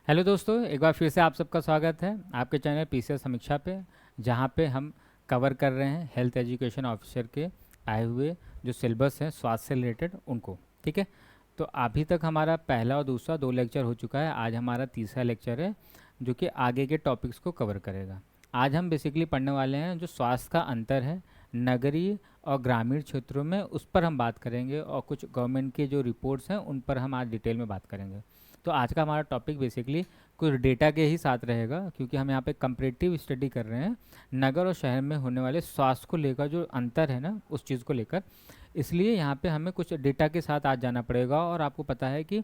Hello दोस्तों, एक बार फिर से आप सबका स्वागत है आपके चैनल पीसीएस समीक्षा पे। जहाँ पे हम कवर कर रहे हैं हेल्थ एजुकेशन ऑफिसर के आए हुए जो सिलेबस हैं स्वास्थ्य से रिलेटेड उनको। ठीक है, तो अभी तक हमारा पहला और दूसरा 2 लेक्चर हो चुका है। आज हमारा तीसरा लेक्चर है जो कि आगे के टॉपिक्स को कवर करेगा। आज हम बेसिकली पढ़ने वाले हैं जो स्वास्थ्य का अंतर है नगरीय और ग्रामीण क्षेत्रों में, उस पर हम बात करेंगे, और कुछ गवर्नमेंट के जो रिपोर्ट्स हैं उन पर हम आज डिटेल में बात करेंगे। तो आज का हमारा टॉपिक बेसिकली कुछ डेटा के ही साथ रहेगा, क्योंकि हम यहाँ पे कंपैरेटिव स्टडी कर रहे हैं नगर और शहर में होने वाले स्वास्थ्य को लेकर जो अंतर है ना, उस चीज़ को लेकर। इसलिए यहाँ पे हमें कुछ डेटा के साथ आज जाना पड़ेगा। और आपको पता है कि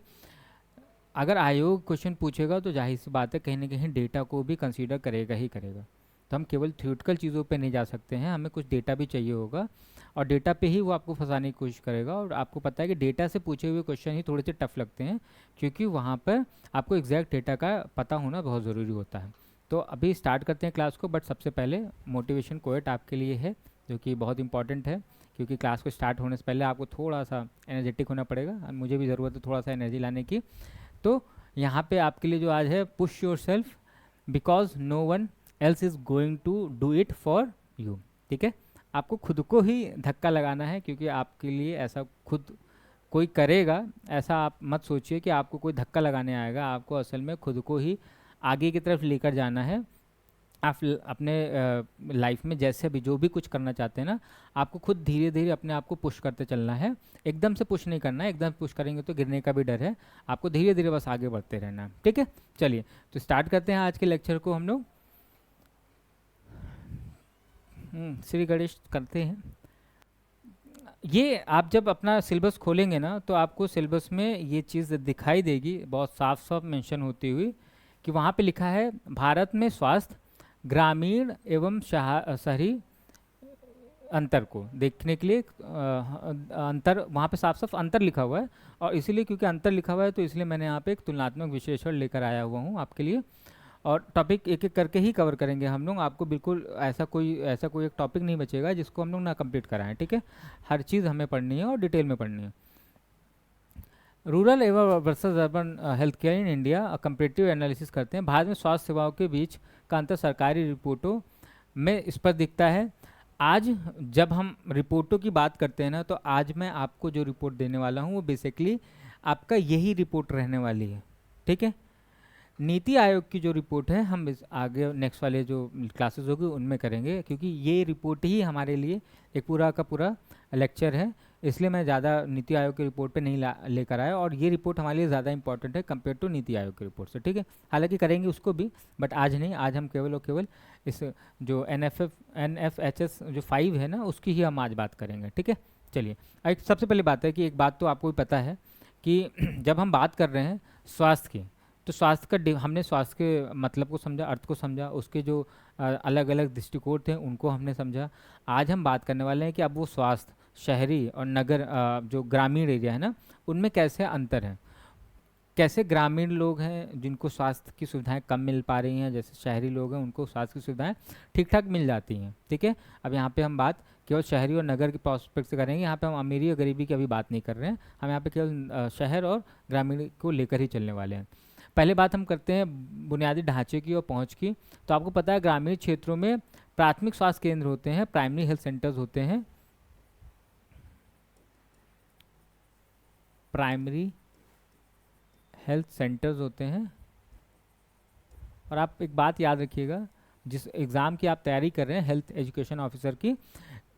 अगर आयोग क्वेश्चन पूछेगा तो जाहिर सी बात है कहीं ना कहीं डेटा को भी कंसीडर करेगा ही करेगा। तो हम केवल थ्योरेटिकल चीज़ों पे नहीं जा सकते हैं, हमें कुछ डेटा भी चाहिए होगा, और डेटा पे ही वो आपको फंसाने की कोशिश करेगा। और आपको पता है कि डेटा से पूछे हुए क्वेश्चन ही थोड़े से टफ लगते हैं, क्योंकि वहाँ पर आपको एग्जैक्ट डेटा का पता होना बहुत ज़रूरी होता है। तो अभी स्टार्ट करते हैं क्लास को, बट सबसे पहले मोटिवेशन कोट आपके लिए है जो कि बहुत इंपॉर्टेंट है, क्योंकि क्लास को स्टार्ट होने से पहले आपको थोड़ा सा एनर्जेटिक होना पड़ेगा, और मुझे भी ज़रूरत है थोड़ा सा एनर्जी लाने की। तो यहाँ पे आपके लिए जो आज है, push yourself because no one else is going to do it for you. ठीक है, आपको खुद को ही धक्का लगाना है, क्योंकि आपके लिए ऐसा खुद कोई करेगा ऐसा आप मत सोचिए कि आपको कोई धक्का लगाने आएगा। आपको असल में खुद को ही आगे की तरफ लेकर जाना है। आप अपने लाइफ में जैसे भी जो भी कुछ करना चाहते हैं ना, आपको खुद धीरे धीरे अपने आप को पुश करते चलना है। एकदम से पुश नहीं करना है, एकदम पुश करेंगे तो गिरने का भी डर है। आपको धीरे धीरे बस आगे बढ़ते रहना है। ठीक है, चलिए तो स्टार्ट करते हैं आज के लेक्चर को हम लोग। श्री गणेश करते हैं। ये आप जब अपना सिलेबस खोलेंगे ना, तो आपको सिलेबस में ये चीज़ दिखाई देगी बहुत साफ साफ मेंशन होती हुई, कि वहाँ पे लिखा है भारत में स्वास्थ्य ग्रामीण एवं शहरी अंतर को देखने के लिए अंतर, वहाँ पे साफ साफ अंतर लिखा हुआ है। और इसीलिए क्योंकि अंतर लिखा हुआ है तो इसलिए मैंने यहाँ पे एक तुलनात्मक विश्लेषण लेकर आया हुआ हूँ आपके लिए। और टॉपिक एक एक करके ही कवर करेंगे हम लोग। आपको बिल्कुल ऐसा कोई एक टॉपिक नहीं बचेगा जिसको हम लोग ना कंप्लीट कराएं। ठीक है, हर चीज़ हमें पढ़नी है और डिटेल में पढ़नी है। रूरल एवं versus urban health care in India comparative analysis करते हैं। भारत में स्वास्थ्य सेवाओं के बीच का अंतर सरकारी रिपोर्टों में इस पर दिखता है। आज जब हम रिपोर्टों की बात करते हैं ना, तो आज मैं आपको जो रिपोर्ट देने वाला हूँ वो बेसिकली आपका यही रिपोर्ट रहने वाली है। ठीक है, नीति आयोग की जो रिपोर्ट है हम इस आगे नेक्स्ट वाले जो क्लासेस होगी उनमें करेंगे, क्योंकि ये रिपोर्ट ही हमारे लिए एक पूरा का पूरा लेक्चर है। इसलिए मैं ज़्यादा नीति आयोग की रिपोर्ट पे नहीं लेकर आया, और ये रिपोर्ट हमारे लिए ज़्यादा इंपॉर्टेंट है कंपेयर टू नीति आयोग की रिपोर्ट से। ठीक है, हालांकि करेंगे उसको भी, बट आज नहीं। आज हम केवल और केवल इस जो NFHS जो 5 है ना, उसकी ही हम आज बात करेंगे। ठीक है, चलिए। एक सबसे पहली बात है कि एक बात तो आपको भी पता है कि जब हम बात कर रहे हैं स्वास्थ्य की, तो स्वास्थ्य का हमने स्वास्थ्य के मतलब को समझा, अर्थ को समझा, उसके जो अलग अलग दृष्टिकोण थे उनको हमने समझा। आज हम बात करने वाले हैं कि अब वो स्वास्थ्य शहरी और नगर जो ग्रामीण एरिया है ना, उनमें कैसे अंतर है। कैसे ग्रामीण लोग हैं जिनको स्वास्थ्य की सुविधाएं कम मिल पा रही हैं, जैसे शहरी लोग हैं उनको स्वास्थ्य की सुविधाएं ठीक ठाक मिल जाती हैं। ठीक है, अब यहाँ पे हम बात केवल शहरी और नगर के प्रोस्पेक्ट से करेंगे। यहाँ पे हम अमीरी और गरीबी की अभी बात नहीं कर रहे हैं, हम यहाँ पे केवल शहर और ग्रामीण को लेकर ही चलने वाले हैं। पहले बात हम करते हैं बुनियादी ढांचे की और पहुंच की। तो आपको पता है ग्रामीण क्षेत्रों में प्राथमिक स्वास्थ्य केंद्र होते हैं, प्राइमरी हेल्थ सेंटर्स होते हैं, प्राइमरी हेल्थ सेंटर्स होते हैं। और आप एक बात याद रखिएगा, जिस एग्ज़ाम की आप तैयारी कर रहे हैं हेल्थ एजुकेशन ऑफिसर की,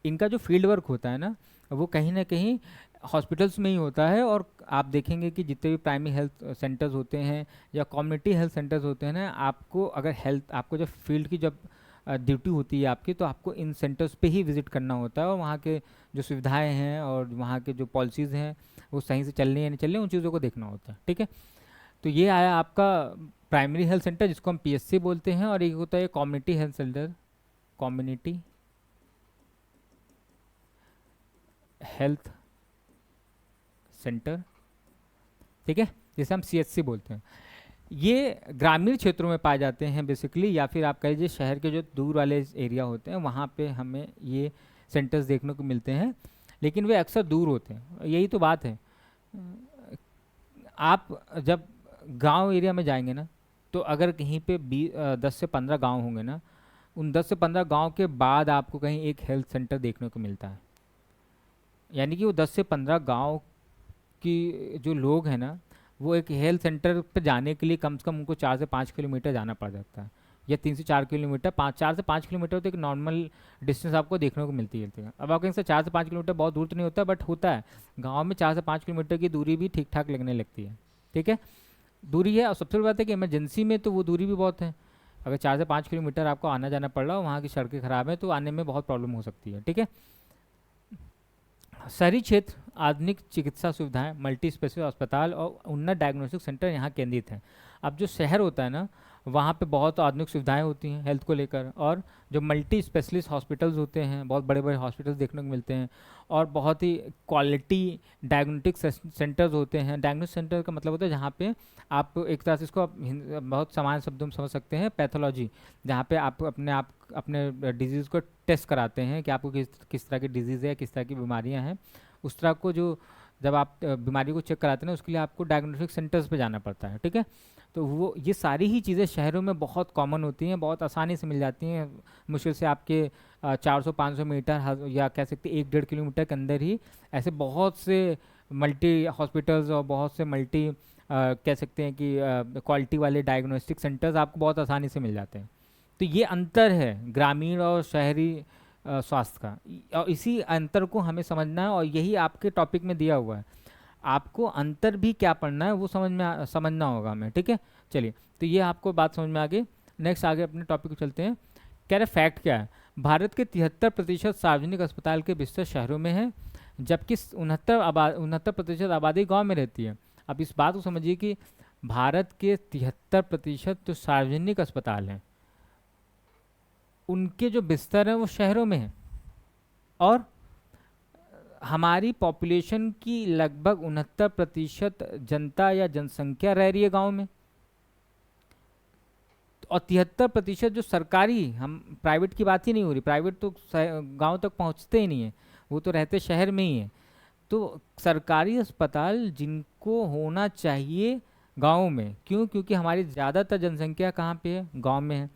इनका जो फील्ड वर्क होता है ना, वो कहीं ना कहीं हॉस्पिटल्स में ही होता है। और आप देखेंगे कि जितने भी प्राइमरी हेल्थ सेंटर्स होते हैं या कम्युनिटी हेल्थ सेंटर्स होते हैं ना, आपको अगर हेल्थ, आपको जब फील्ड की जब ड्यूटी होती है आपकी, तो आपको इन सेंटर्स पे ही विज़िट करना होता है, और वहाँ के जो सुविधाएं हैं और वहाँ के जो पॉलिसीज़ हैं वो सही से चल रही है नहीं चल रही, उन चीज़ों को देखना होता है। ठीक है, तो ये आया आपका प्राइमरी हेल्थ सेंटर, जिसको हम PHC बोलते हैं, और एक होता है community health centre, community health centre. ठीक है, जिसे हम CHC बोलते हैं। ये ग्रामीण क्षेत्रों में पाए जाते हैं बेसिकली, या फिर आप कह लीजिए शहर के जो दूर वाले एरिया होते हैं वहाँ पे हमें ये सेंटर्स देखने को मिलते हैं, लेकिन वे अक्सर दूर होते हैं। यही तो बात है। आप जब गांव एरिया में जाएंगे ना, तो अगर कहीं पे 10 से 15 गांव होंगे ना, उन 10 से 15 गांव के बाद आपको कहीं एक हेल्थ सेंटर देखने को मिलता है। यानी कि वो 10 से 15 गांव की जो लोग हैं ना, वो एक हेल्थ सेंटर पे जाने के लिए कम से कम उनको 4 से 5 किलोमीटर जाना पड़ सकता है, या 3 से 4 किलोमीटर, 4 से 5 किलोमीटर तो एक नॉर्मल डिस्टेंस आपको देखने को मिलती है। अब आप कहेंगे 4 से 5 किलोमीटर बहुत दूर तो नहीं होता, बट होता है। गांव में 4 से 5 किलोमीटर की दूरी भी ठीक ठाक लगने लगती है। ठीक है, दूरी है। और सबसे बड़ी बात है कि इमरजेंसी में तो वो दूरी भी बहुत है। अगर 4 से 5 किलोमीटर आपको आना जाना पड़ रहा हो, वहाँ की सड़कें ख़राब हैं, तो आने में बहुत प्रॉब्लम हो सकती है। ठीक है, शहरी क्षेत्र, आधुनिक चिकित्सा सुविधाएं, मल्टी स्पेशलिस्ट अस्पताल और उन्नत डायग्नोस्टिक सेंटर यहाँ केंद्रित हैं। अब जो शहर होता है ना, वहाँ पे बहुत आधुनिक सुविधाएं होती हैं हेल्थ को लेकर, और जो मल्टी स्पेशलिस्ट हॉस्पिटल्स होते हैं, बहुत बड़े बड़े हॉस्पिटल्स देखने को मिलते हैं, और बहुत ही क्वालिटी डायग्नोस्टिक सेंटर्स होते हैं। डायग्नोस्टिक सेंटर का मतलब होता है जहाँ पे आप एक तरह से इसको आप बहुत सामान्य शब्दों में समझ सकते हैं, पैथोलॉजी, जहाँ पे आप अपने डिजीज़ को टेस्ट कराते हैं कि आपको किस तरह की डिजीज़ है, किस तरह की बीमारियां हैं। उस तरह को जो जब आप बीमारी को चेक कराते हैं ना, उसके लिए आपको डायग्नोस्टिक सेंटर्स पे जाना पड़ता है। ठीक है, तो वो ये सारी ही चीज़ें शहरों में बहुत कॉमन होती हैं, बहुत आसानी से मिल जाती हैं। मुश्किल से आपके 400-500 मीटर या कह सकते हैं 1-1.5 किलोमीटर के अंदर ही ऐसे बहुत से मल्टी हॉस्पिटल्स और बहुत से मल्टी कह सकते हैं कि क्वालिटी वाले डायग्नोस्टिक सेंटर्स आपको बहुत आसानी से मिल जाते हैं। तो ये अंतर है ग्रामीण और शहरी स्वास्थ्य का, और इसी अंतर को हमें समझना है, और यही आपके टॉपिक में दिया हुआ है। आपको अंतर भी क्या पढ़ना है वो समझना होगा हमें। ठीक है, चलिए, तो ये आपको बात समझ में आ गई। नेक्स्ट आगे अपने टॉपिक को चलते हैं। कह रहे फैक्ट क्या है, भारत के 73% सार्वजनिक अस्पताल के बिस्तर शहरों में हैं, जबकि 69% आबादी गाँव में रहती है। अब इस बात को समझिए कि भारत के 73% जो सार्वजनिक अस्पताल हैं, उनके जो बिस्तर हैं वो शहरों में हैं, और हमारी पॉपुलेशन की लगभग 69% जनता या जनसंख्या रह रही है गांव में, और 73% जो सरकारी, हम प्राइवेट की बात ही नहीं हो रही, प्राइवेट तो गांव तक पहुंचते ही नहीं है, वो तो रहते शहर में ही है। तो सरकारी अस्पताल जिनको होना चाहिए गाँव में, क्यों? क्योंकि हमारी ज़्यादातर जनसंख्या कहाँ पे है? गाँव में है।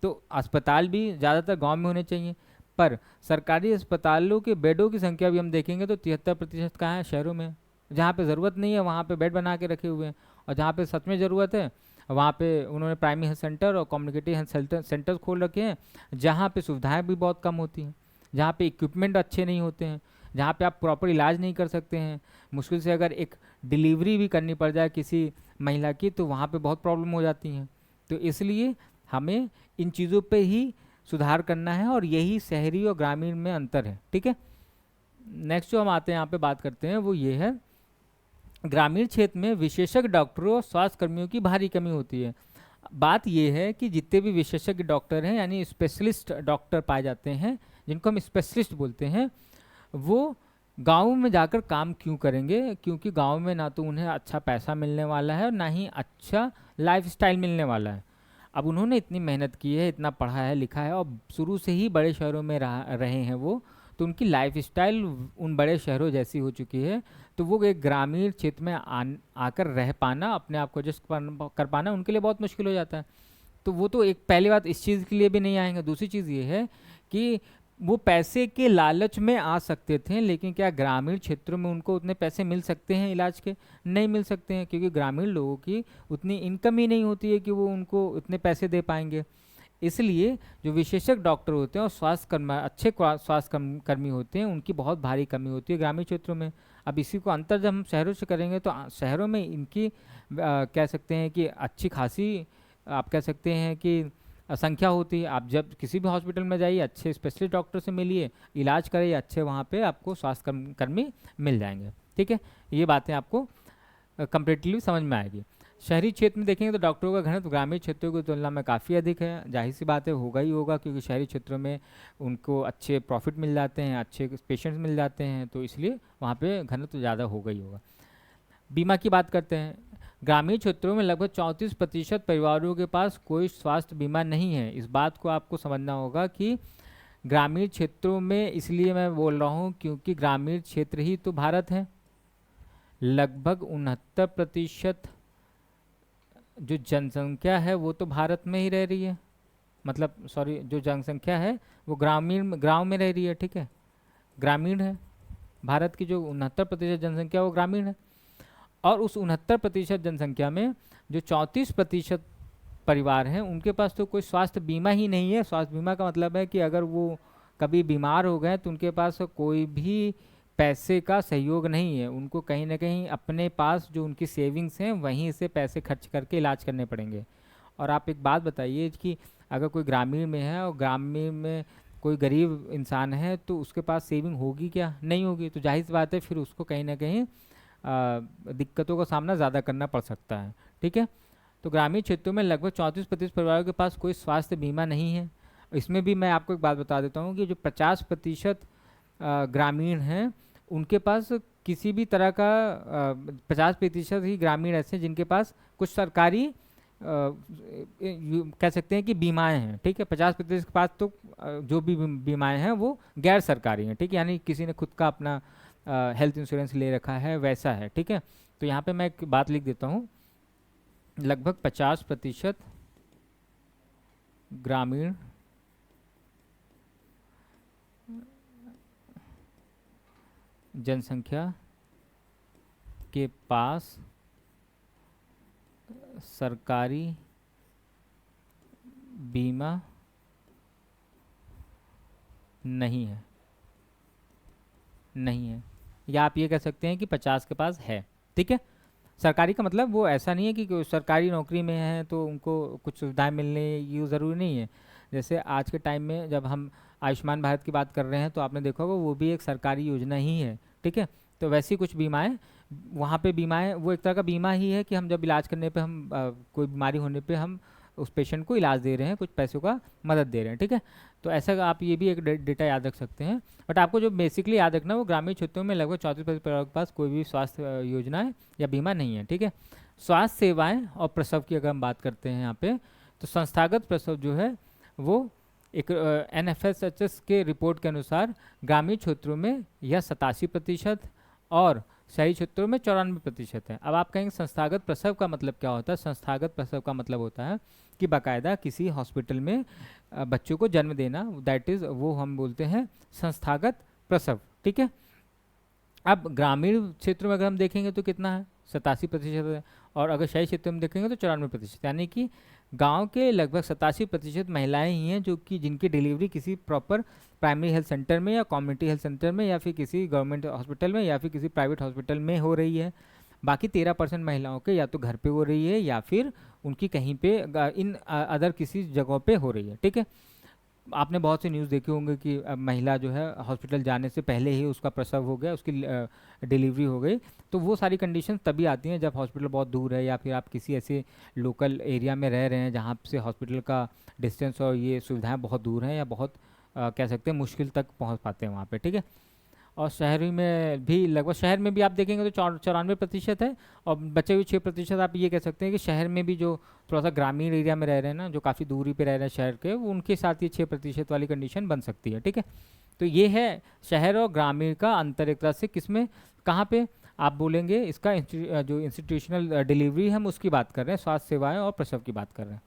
तो अस्पताल भी ज़्यादातर गाँव में होने चाहिए, पर सरकारी अस्पतालों के बेडों की संख्या भी हम देखेंगे तो 73% कहाँ है? शहरों में। जहाँ पे ज़रूरत नहीं है वहाँ पे बेड बना के रखे हुए हैं, और जहाँ पे सच में ज़रूरत है वहाँ पे उन्होंने प्राइमरी हेल्थ सेंटर और कम्युनिटी हेल्थ सेंटर्स खोल रखे हैं, जहाँ पे सुविधाएँ भी बहुत कम होती हैं, जहाँ पे इक्विपमेंट अच्छे नहीं होते हैं, जहाँ पे आप प्रॉपर इलाज नहीं कर सकते हैं। मुश्किल से अगर एक डिलीवरी भी करनी पड़ जाए किसी महिला की, तो वहाँ पे बहुत प्रॉब्लम हो जाती हैं। तो इसलिए हमें इन चीज़ों पे ही सुधार करना है, और यही शहरी और ग्रामीण में अंतर है। ठीक है, नेक्स्ट जो हम आते हैं यहाँ पे बात करते हैं वो ये है, ग्रामीण क्षेत्र में विशेषज्ञ डॉक्टरों और स्वास्थ्य कर्मियों की भारी कमी होती है। बात ये है कि जितने भी विशेषज्ञ डॉक्टर हैं, यानी स्पेशलिस्ट डॉक्टर पाए जाते हैं, जिनको हम स्पेशलिस्ट बोलते हैं, वो गाँव में जाकर काम क्यों करेंगे? क्योंकि गाँव में ना तो उन्हें अच्छा पैसा मिलने वाला है और ना ही अच्छा लाइफस्टाइल मिलने वाला है। अब उन्होंने इतनी मेहनत की है, इतना पढ़ा है लिखा है, और शुरू से ही बड़े शहरों में रहे हैं वो, तो उनकी लाइफस्टाइल उन बड़े शहरों जैसी हो चुकी है। तो वो एक ग्रामीण क्षेत्र में आकर रह पाना, अपने आप को एडजस्ट कर पाना उनके लिए बहुत मुश्किल हो जाता है। तो वो तो एक पहली बात इस चीज़ के लिए भी नहीं आएंगे। दूसरी चीज़ ये है कि वो पैसे के लालच में आ सकते थे, लेकिन क्या ग्रामीण क्षेत्रों में उनको उतने पैसे मिल सकते हैं इलाज के? नहीं मिल सकते हैं, क्योंकि ग्रामीण लोगों की उतनी इनकम ही नहीं होती है कि वो उनको इतने पैसे दे पाएंगे। इसलिए जो विशेषज्ञ डॉक्टर होते हैं और अच्छे स्वास्थ्य कर्मी होते हैं, उनकी बहुत भारी कमी होती है ग्रामीण क्षेत्रों में। अब इसी को अंतर जब हम शहरों से करेंगे, तो शहरों में इनकी कह सकते हैं कि अच्छी खासी, आप कह सकते हैं कि संख्या होती है। आप जब किसी भी हॉस्पिटल में जाइए, अच्छे स्पेशलिस्ट डॉक्टर से मिलिए, इलाज करिए, अच्छे वहाँ पे आपको स्वास्थ्य कर्मी मिल जाएंगे। ठीक है, ये बातें आपको कंप्लीटली समझ में आएगी। शहरी क्षेत्र में देखेंगे तो डॉक्टरों का घनत्व ग्रामीण क्षेत्रों की तुलना में काफ़ी अधिक है। जाहिर सी बात है, होगा ही होगा, क्योंकि शहरी क्षेत्रों में उनको अच्छे प्रॉफिट मिल जाते हैं, अच्छे पेशेंट्स मिल जाते हैं, तो इसलिए वहाँ पे घनत्व ज़्यादा होगा ही होगा। बीमा की बात करते हैं। ग्रामीण क्षेत्रों में लगभग 34% परिवारों के पास कोई स्वास्थ्य बीमा नहीं है। इस बात को आपको समझना होगा कि ग्रामीण क्षेत्रों में, इसलिए मैं बोल रहा हूँ क्योंकि ग्रामीण क्षेत्र ही तो भारत है। लगभग 69% जो जनसंख्या है वो तो भारत में ही रह रही है, मतलब सॉरी, जो जनसंख्या है वो ग्रामीण गाँव में रह रही है, ठीक है, ग्रामीण है। भारत की जो 69% जनसंख्या वो ग्रामीण है, और उस 69% जनसंख्या में जो 34% परिवार हैं उनके पास तो कोई स्वास्थ्य बीमा ही नहीं है। स्वास्थ्य बीमा का मतलब है कि अगर वो कभी बीमार हो गए तो उनके पास कोई भी पैसे का सहयोग नहीं है, उनको कहीं ना कहीं अपने पास जो उनकी सेविंग्स हैं वहीं से पैसे खर्च करके इलाज करने पड़ेंगे। और आप एक बात बताइए कि अगर कोई ग्रामीण में है और ग्रामीण में कोई गरीब इंसान है तो उसके पास सेविंग होगी क्या? नहीं होगी। तो जाहिर सी बात है फिर उसको कहीं ना कहीं दिक्कतों का सामना ज़्यादा करना पड़ सकता है, ठीक है। तो ग्रामीण क्षेत्रों में लगभग 34% परिवारों के पास कोई स्वास्थ्य बीमा नहीं है। इसमें भी मैं आपको एक बात बता देता हूँ कि जो 50% ग्रामीण हैं उनके पास किसी भी तरह का 50% ही ग्रामीण ऐसे हैं जिनके पास कुछ सरकारी कह सकते हैं कि बीमाएं हैं, ठीक है। 50% के पास तो जो भी बीमाएं हैं वो गैर सरकारी हैं, ठीक है, यानी किसी ने खुद का अपना हेल्थ इंश्योरेंस ले रखा है वैसा है, ठीक है। तो यहाँ पे मैं एक बात लिख देता हूँ, लगभग 50% ग्रामीण जनसंख्या के पास सरकारी बीमा नहीं है, नहीं है, या आप ये कह सकते हैं कि 50 के पास है, ठीक है। सरकारी का मतलब वो ऐसा नहीं है कि कोई सरकारी नौकरी में है तो उनको कुछ सुविधाएं मिलने ये ज़रूरी नहीं है। जैसे आज के टाइम में जब हम आयुष्मान भारत की बात कर रहे हैं तो आपने देखा होगा वो भी एक सरकारी योजना ही है, ठीक है। तो वैसी कुछ बीमाएं वहाँ पे बीमाएं वो एक तरह का बीमा ही है कि हम जब इलाज करने पे हम कोई बीमारी होने पे हम उस पेशेंट को इलाज दे रहे हैं, कुछ पैसों का मदद दे रहे हैं, ठीक है। तो ऐसा आप ये भी एक डेटा याद रख सकते हैं। बट आपको जो बेसिकली याद रखना है वो ग्रामीण क्षेत्रों में लगभग 34% परिवारों के पास कोई भी स्वास्थ्य योजनाएं या बीमा नहीं है, ठीक है। स्वास्थ्य सेवाएं और प्रसव की अगर हम बात करते हैं यहाँ पे, तो संस्थागत प्रसव जो है वो एक NFSHS के रिपोर्ट के अनुसार ग्रामीण क्षेत्रों में यह 87% और शहरी क्षेत्रों में 94% है। अब आप कहेंगे संस्थागत प्रसव का मतलब क्या होता है? संस्थागत प्रसव का मतलब होता है कि बाकायदा किसी हॉस्पिटल में बच्चों को जन्म देना, दैट इज़ वो हम बोलते हैं संस्थागत प्रसव, ठीक है। अब ग्रामीण क्षेत्र में अगर हम देखेंगे तो कितना है? 87% है, और अगर शहरी क्षेत्र में देखेंगे तो 94%, यानी कि गांव के लगभग 87% महिलाएं ही हैं जो कि जिनकी डिलीवरी किसी प्रॉपर प्राइमरी हेल्थ सेंटर में या कम्युनिटी हेल्थ सेंटर में या फिर किसी गवर्नमेंट हॉस्पिटल में या फिर किसी प्राइवेट हॉस्पिटल में हो रही है। बाकी 13% महिलाओं के या तो घर पे हो रही है या फिर उनकी कहीं पे इन अदर किसी जगहों पे हो रही है, ठीक है। आपने बहुत से न्यूज़ देखे होंगे कि महिला जो है हॉस्पिटल जाने से पहले ही उसका प्रसव हो गया, उसकी डिलीवरी हो गई। तो वो सारी कंडीशन तभी आती हैं जब हॉस्पिटल बहुत दूर है या फिर आप किसी ऐसे लोकल एरिया में रह रहे हैं जहाँ से हॉस्पिटल का डिस्टेंस और ये सुविधाएं बहुत दूर हैं या बहुत कह सकते हैं मुश्किल तक पहुँच पाते हैं वहाँ पर, ठीक है। और शहरी में भी लगभग, शहर में भी आप देखेंगे तो 94% है, और बचे हुए 6% आप ये कह सकते हैं कि शहर में भी जो थोड़ा सा ग्रामीण एरिया में रह रहे हैं ना, जो काफ़ी दूरी पे रह रहे हैं शहर के, वो उनके साथ ये 6% वाली कंडीशन बन सकती है, ठीक है। तो ये है शहर और ग्रामीण का अंतर एक तरह से। किसमें, कहाँ पे आप बोलेंगे इसका जो इंस्टीट्यूशनल डिलीवरी हम उसकी बात कर रहे हैं, स्वास्थ्य सेवाएँ और प्रसव की बात कर रहे हैं।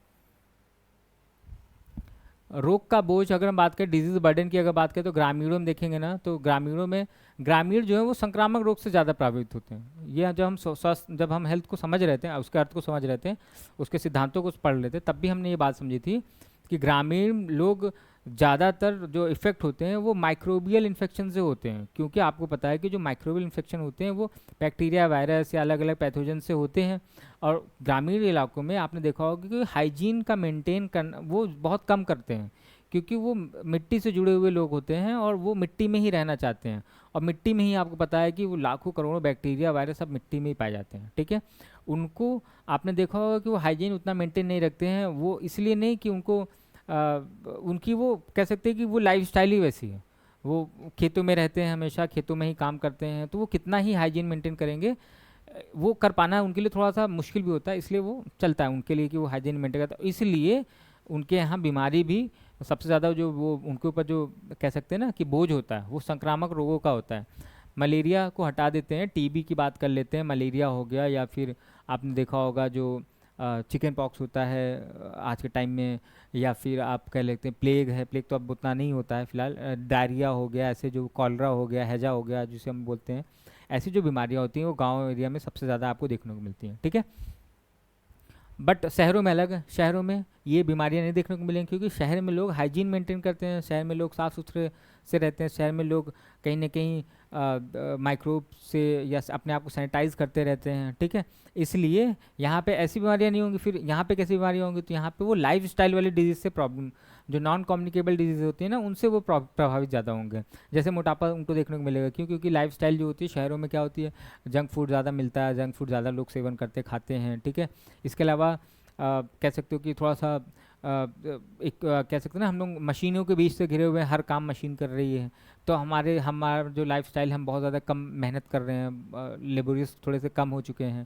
रोग का बोझ अगर हम बात करें, डिजीज बर्डन की अगर बात करें तो ग्रामीणों में देखेंगे ना, तो ग्रामीणों में ग्रामीण जो है वो संक्रामक रोग से ज़्यादा प्रभावित होते हैं। ये जब हम स्वास्थ्य, जब हम हेल्थ को समझ रहे थे, उसके अर्थ को समझ रहे थे, उसके सिद्धांतों को पढ़ रहे थे, तब भी हमने ये बात समझी थी कि ग्रामीण लोग ज़्यादातर जो इफ़ेक्ट होते हैं वो माइक्रोबियल इन्फेक्शन से होते हैं, क्योंकि आपको पता है कि जो माइक्रोबियल इन्फेक्शन होते हैं वो बैक्टीरिया, वायरस या अलग अलग पैथोजन से होते हैं। और ग्रामीण इलाकों में आपने देखा होगा कि हाइजीन का मेंटेन करना वो बहुत कम करते हैं, क्योंकि वो मिट्टी से जुड़े हुए लोग होते हैं और वो मिट्टी में ही रहना चाहते हैं। और मिट्टी में ही आपको पता है कि वो लाखों करोड़ों बैक्टीरिया, वायरस सब मिट्टी में ही पाए जाते हैं, ठीक है। उनको आपने देखा होगा कि वो हाइजीन उतना मेंटेन नहीं रखते हैं, वो इसलिए नहीं कि उनको उनकी वो कह सकते हैं कि वो लाइफस्टाइल ही वैसी है, वो खेतों में रहते हैं, हमेशा खेतों में ही काम करते हैं, तो वो कितना ही हाइजीन मेंटेन करेंगे, वो कर पाना उनके लिए थोड़ा सा मुश्किल भी होता है, इसलिए वो चलता है उनके लिए कि वो हाइजीन मेंटेन करता है। इसलिए उनके यहाँ बीमारी भी सबसे ज़्यादा जो वो उनके ऊपर जो कह सकते हैं ना कि बोझ होता है वो संक्रामक रोगों का होता है। मलेरिया को हटा देते हैं, टीबी की बात कर लेते हैं, मलेरिया हो गया, या फिर आपने देखा होगा जो चिकन पॉक्स होता है आज के टाइम में, या फिर आप कह लेते हैं प्लेग है। प्लेग तो अब उतना नहीं होता है फिलहाल। डायरिया हो गया, ऐसे जो कॉलरा हो गया, हैजा हो गया जिसे हम बोलते हैं, ऐसी जो बीमारियां होती हैं वो गांव एरिया में सबसे ज़्यादा आपको देखने को मिलती हैं, ठीक है। बट शहरों में अलग है, शहरों में ये बीमारियां नहीं देखने को मिलेंगी, क्योंकि शहर में लोग हाइजीन मेंटेन करते हैं, शहर में लोग साफ़ सुथरे से रहते हैं, शहर में लोग कहीं ना कहीं माइक्रोब से या अपने आप को सैनिटाइज करते रहते हैं, ठीक है। इसलिए यहाँ पे ऐसी बीमारियां नहीं होंगी। फिर यहाँ पे कैसी बीमारियां होंगी, तो यहाँ पे वो लाइफ स्टाइल वाली डिजीज़ से प्रॉब्लम, जो नॉन कम्युनिकेबल डिजीज़ होती है ना, उनसे वो प्रभावित ज़्यादा होंगे। जैसे मोटापा उनको देखने को मिलेगा, क्यों? क्योंकि लाइफ स्टाइल जो होती है शहरों में क्या होती है, जंक फूड ज़्यादा मिलता है, जंक फूड ज़्यादा लोग सेवन करते खाते हैं, ठीक है। इसके अलावा कह सकते हो कि थोड़ा सा एक कह सकते हैं ना, हम लोग मशीनों के बीच से घिरे हुए हैं, हर काम मशीन कर रही है। तो हमारा जो लाइफस्टाइल, हम बहुत ज़्यादा कम मेहनत कर रहे हैं, लेबोरियस थोड़े से कम हो चुके हैं,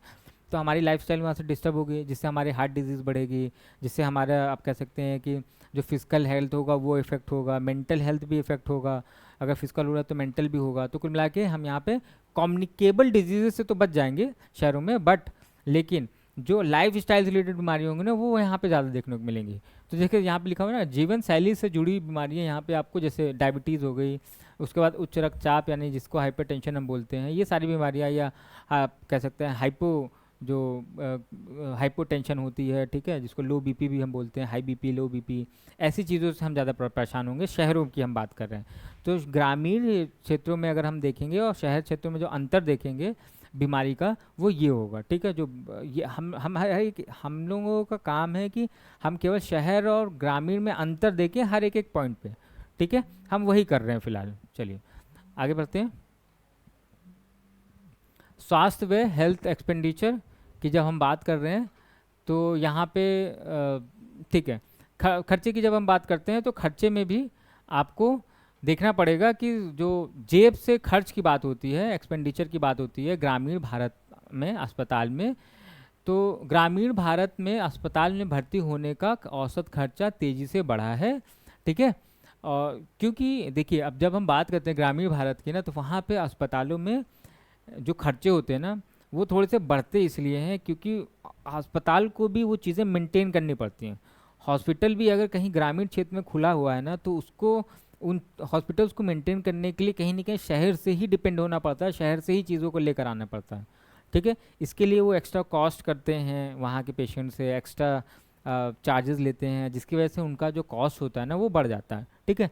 तो हमारी लाइफस्टाइल वहाँ से डिस्टर्ब होगी, जिससे हमारे हार्ट डिजीज़ बढ़ेगी, जिससे हमारा आप कह सकते हैं कि जो फिजिकल हेल्थ होगा वो इफ़ेक्ट होगा, मेंटल हेल्थ भी इफ़ेक्ट होगा। अगर फिजिकल हो रहा है तो मेंटल भी होगा। तो कुल मिला के हम यहाँ पे कम्युनिकेबल डिजीज़ से तो बच जाएंगे शहरों में, बट लेकिन जो लाइफ स्टाइल रिलेटेड बीमारियाँ होंगी ना, वो यहाँ पे ज़्यादा देखने को मिलेंगी। तो देखिए यहाँ पे लिखा हुआ है ना, जीवन शैली से जुड़ी बीमारियाँ यहाँ पे आपको, जैसे डायबिटीज़ हो गई, उसके बाद उच्च रक्तचाप यानी जिसको हाइपरटेंशन हम बोलते हैं, ये सारी बीमारियाँ, या आप कह सकते हैं जो हाइपोटेंशन होती है, ठीक है, जिसको लो बीपी भी हम बोलते हैं, हाई बीपी, लो बीपी, ऐसी चीज़ों से हम ज़्यादा परेशान होंगे। शहरों की हम बात कर रहे हैं। तो ग्रामीण क्षेत्रों में अगर हम देखेंगे और शहर क्षेत्रों में जो अंतर देखेंगे बीमारी का, वो ये होगा, ठीक है। जो ये हम लोगों का काम है कि हम केवल शहर और ग्रामीण में अंतर देखें हर एक पॉइंट पे, ठीक है। हम वही कर रहे हैं फिलहाल। चलिए आगे बढ़ते हैं। स्वास्थ्य व हेल्थ एक्सपेंडिचर की जब हम बात कर रहे हैं, तो यहाँ पे ठीक है, खर्चे की जब हम बात करते हैं, तो खर्चे में भी आपको देखना पड़ेगा कि जो जेब से खर्च की बात होती है, एक्सपेंडिचर की बात होती है ग्रामीण भारत में अस्पताल में, तो ग्रामीण भारत में अस्पताल में भर्ती होने का औसत खर्चा तेज़ी से बढ़ा है, ठीक है। और क्योंकि देखिए, अब जब हम बात करते हैं ग्रामीण भारत की ना, तो वहाँ पे अस्पतालों में जो खर्चे होते हैं ना, वो थोड़े से बढ़ते इसलिए हैं क्योंकि अस्पताल को भी वो चीज़ें मेंटेन करनी पड़ती हैं। हॉस्पिटल भी अगर कहीं ग्रामीण क्षेत्र में खुला हुआ है ना, तो उसको उन हॉस्पिटल्स को मेंटेन करने के लिए कहीं ना कहीं शहर से ही डिपेंड होना पड़ता है, शहर से ही चीज़ों को लेकर आना पड़ता है, ठीक है। इसके लिए वो एक्स्ट्रा कॉस्ट करते हैं, वहाँ के पेशेंट से एक्स्ट्रा चार्जेस लेते हैं, जिसकी वजह से उनका जो कॉस्ट होता है ना, वो बढ़ जाता है, ठीक है।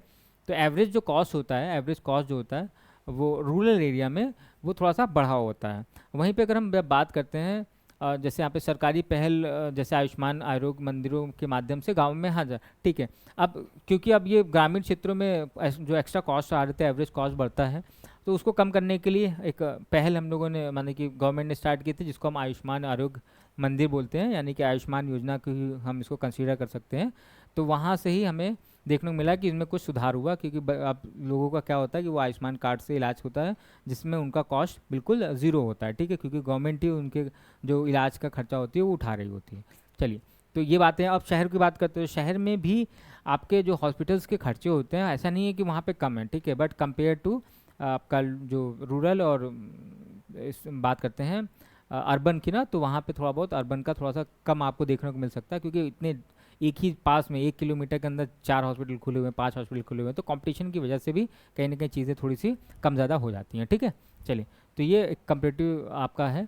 तो एवरेज जो कॉस्ट होता है, एवरेज कॉस्ट जो होता है, वो रूरल एरिया में वो थोड़ा सा बढ़ा होता है। वहीं पे अगर हम बात करते हैं, जैसे यहाँ पे सरकारी पहल, जैसे आयुष्मान आरोग्य मंदिरों के माध्यम से गांव में, हाँ ठीक है। अब क्योंकि अब ये ग्रामीण क्षेत्रों में जो एक्स्ट्रा कॉस्ट आ रहे थे, एवरेज कॉस्ट बढ़ता है, तो उसको कम करने के लिए एक पहल हम लोगों ने, माने कि गवर्नमेंट ने स्टार्ट की थी, जिसको हम आयुष्मान आरोग्य मंदिर बोलते हैं, यानी कि आयुष्मान योजना को ही हम इसको कंसीडर कर सकते हैं। तो वहाँ से ही हमें देखने को मिला कि इसमें कुछ सुधार हुआ, क्योंकि अब लोगों का क्या होता है कि वो आयुष्मान कार्ड से इलाज होता है, जिसमें उनका कॉस्ट बिल्कुल ज़ीरो होता है, ठीक है, क्योंकि गवर्नमेंट ही उनके जो इलाज का खर्चा होती है वो उठा रही होती है। चलिए, तो ये बातें। अब शहर की बात करते हैं। शहर में भी आपके जो हॉस्पिटल्स के खर्चे होते हैं, ऐसा नहीं है कि वहाँ पे कम है, ठीक है, बट कंपेयर टू आपका जो रूरल और इस बात करते हैं अर्बन की ना, तो वहाँ पे थोड़ा बहुत अर्बन का थोड़ा सा कम आपको देखने को मिल सकता है, क्योंकि इतने एक ही पास में 1 किलोमीटर के अंदर 4 हॉस्पिटल खुले हुए हैं, 5 हॉस्पिटल खुले हुए हैं, तो कंपटीशन की वजह से भी कहीं ना कहीं चीज़ें थोड़ी सी कम ज़्यादा हो जाती हैं, ठीक है। चलिए, तो ये एक कंपेरेटिव आपका है।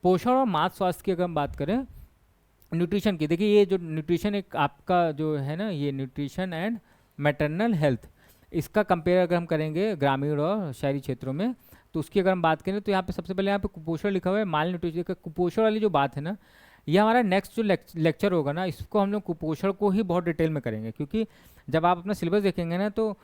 पोषण और मात स्वास्थ्य की अगर हम बात करें, न्यूट्रिशन की, देखिए ये जो न्यूट्रिशन एक आपका जो है ना, ये न्यूट्रिशन एंड मैटरनल हेल्थ, इसका कंपेयर अगर हम करेंगे ग्रामीण और शहरी क्षेत्रों में, तो उसकी अगर हम बात करें, तो यहाँ पे सबसे पहले यहाँ पे कुपोषण लिखा हुआ है, माल न्यूट्रिशन। कुपोषण वाली जो बात है ना, ये हमारा नेक्स्ट जो लेक्चर होगा ना, इसको हम लोग कुपोषण को ही बहुत डिटेल में करेंगे, क्योंकि जब आप अपना सिलेबस देखेंगे ना, तो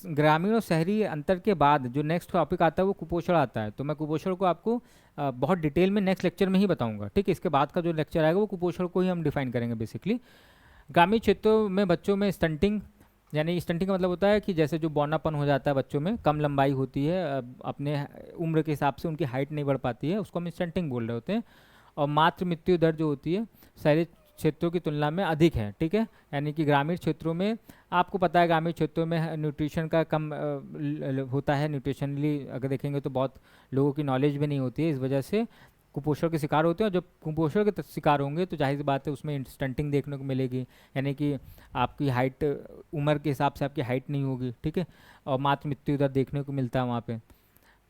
ग्रामीण और शहरी अंतर के बाद जो नेक्स्ट टॉपिक आता है वो कुपोषण आता है। तो मैं कुपोषण को आपको बहुत डिटेल में नेक्स्ट लेक्चर में ही बताऊंगा, ठीक है। इसके बाद का जो लेक्चर आएगा वो कुपोषण को ही हम डिफाइन करेंगे बेसिकली। ग्रामीण क्षेत्रों में बच्चों में स्टंटिंग, यानी स्टंटिंग का मतलब होता है कि जैसे जो बौनापन हो जाता है बच्चों में, कम लंबाई होती है, अपने उम्र के हिसाब से उनकी हाइट नहीं बढ़ पाती है, उसको हम स्टंटिंग बोल रहे होते हैं। और मातृ मृत्यु दर जो होती है शहरी क्षेत्रों की तुलना में अधिक है, ठीक है। यानी कि ग्रामीण क्षेत्रों में आपको पता है, ग्रामीण क्षेत्रों में न्यूट्रिशन का कम होता है, न्यूट्रिशनली अगर देखेंगे तो बहुत लोगों की नॉलेज भी नहीं होती है, इस वजह से कुपोषण के शिकार होते हैं, और जब कुपोषण के शिकार होंगे तो जाहिर सी बात है उसमें स्टंटिंग देखने को मिलेगी, यानी कि आपकी हाइट, उम्र के हिसाब से आपकी हाइट नहीं होगी, ठीक है, और मातृ मृत्यु दर देखने को मिलता है वहाँ पे।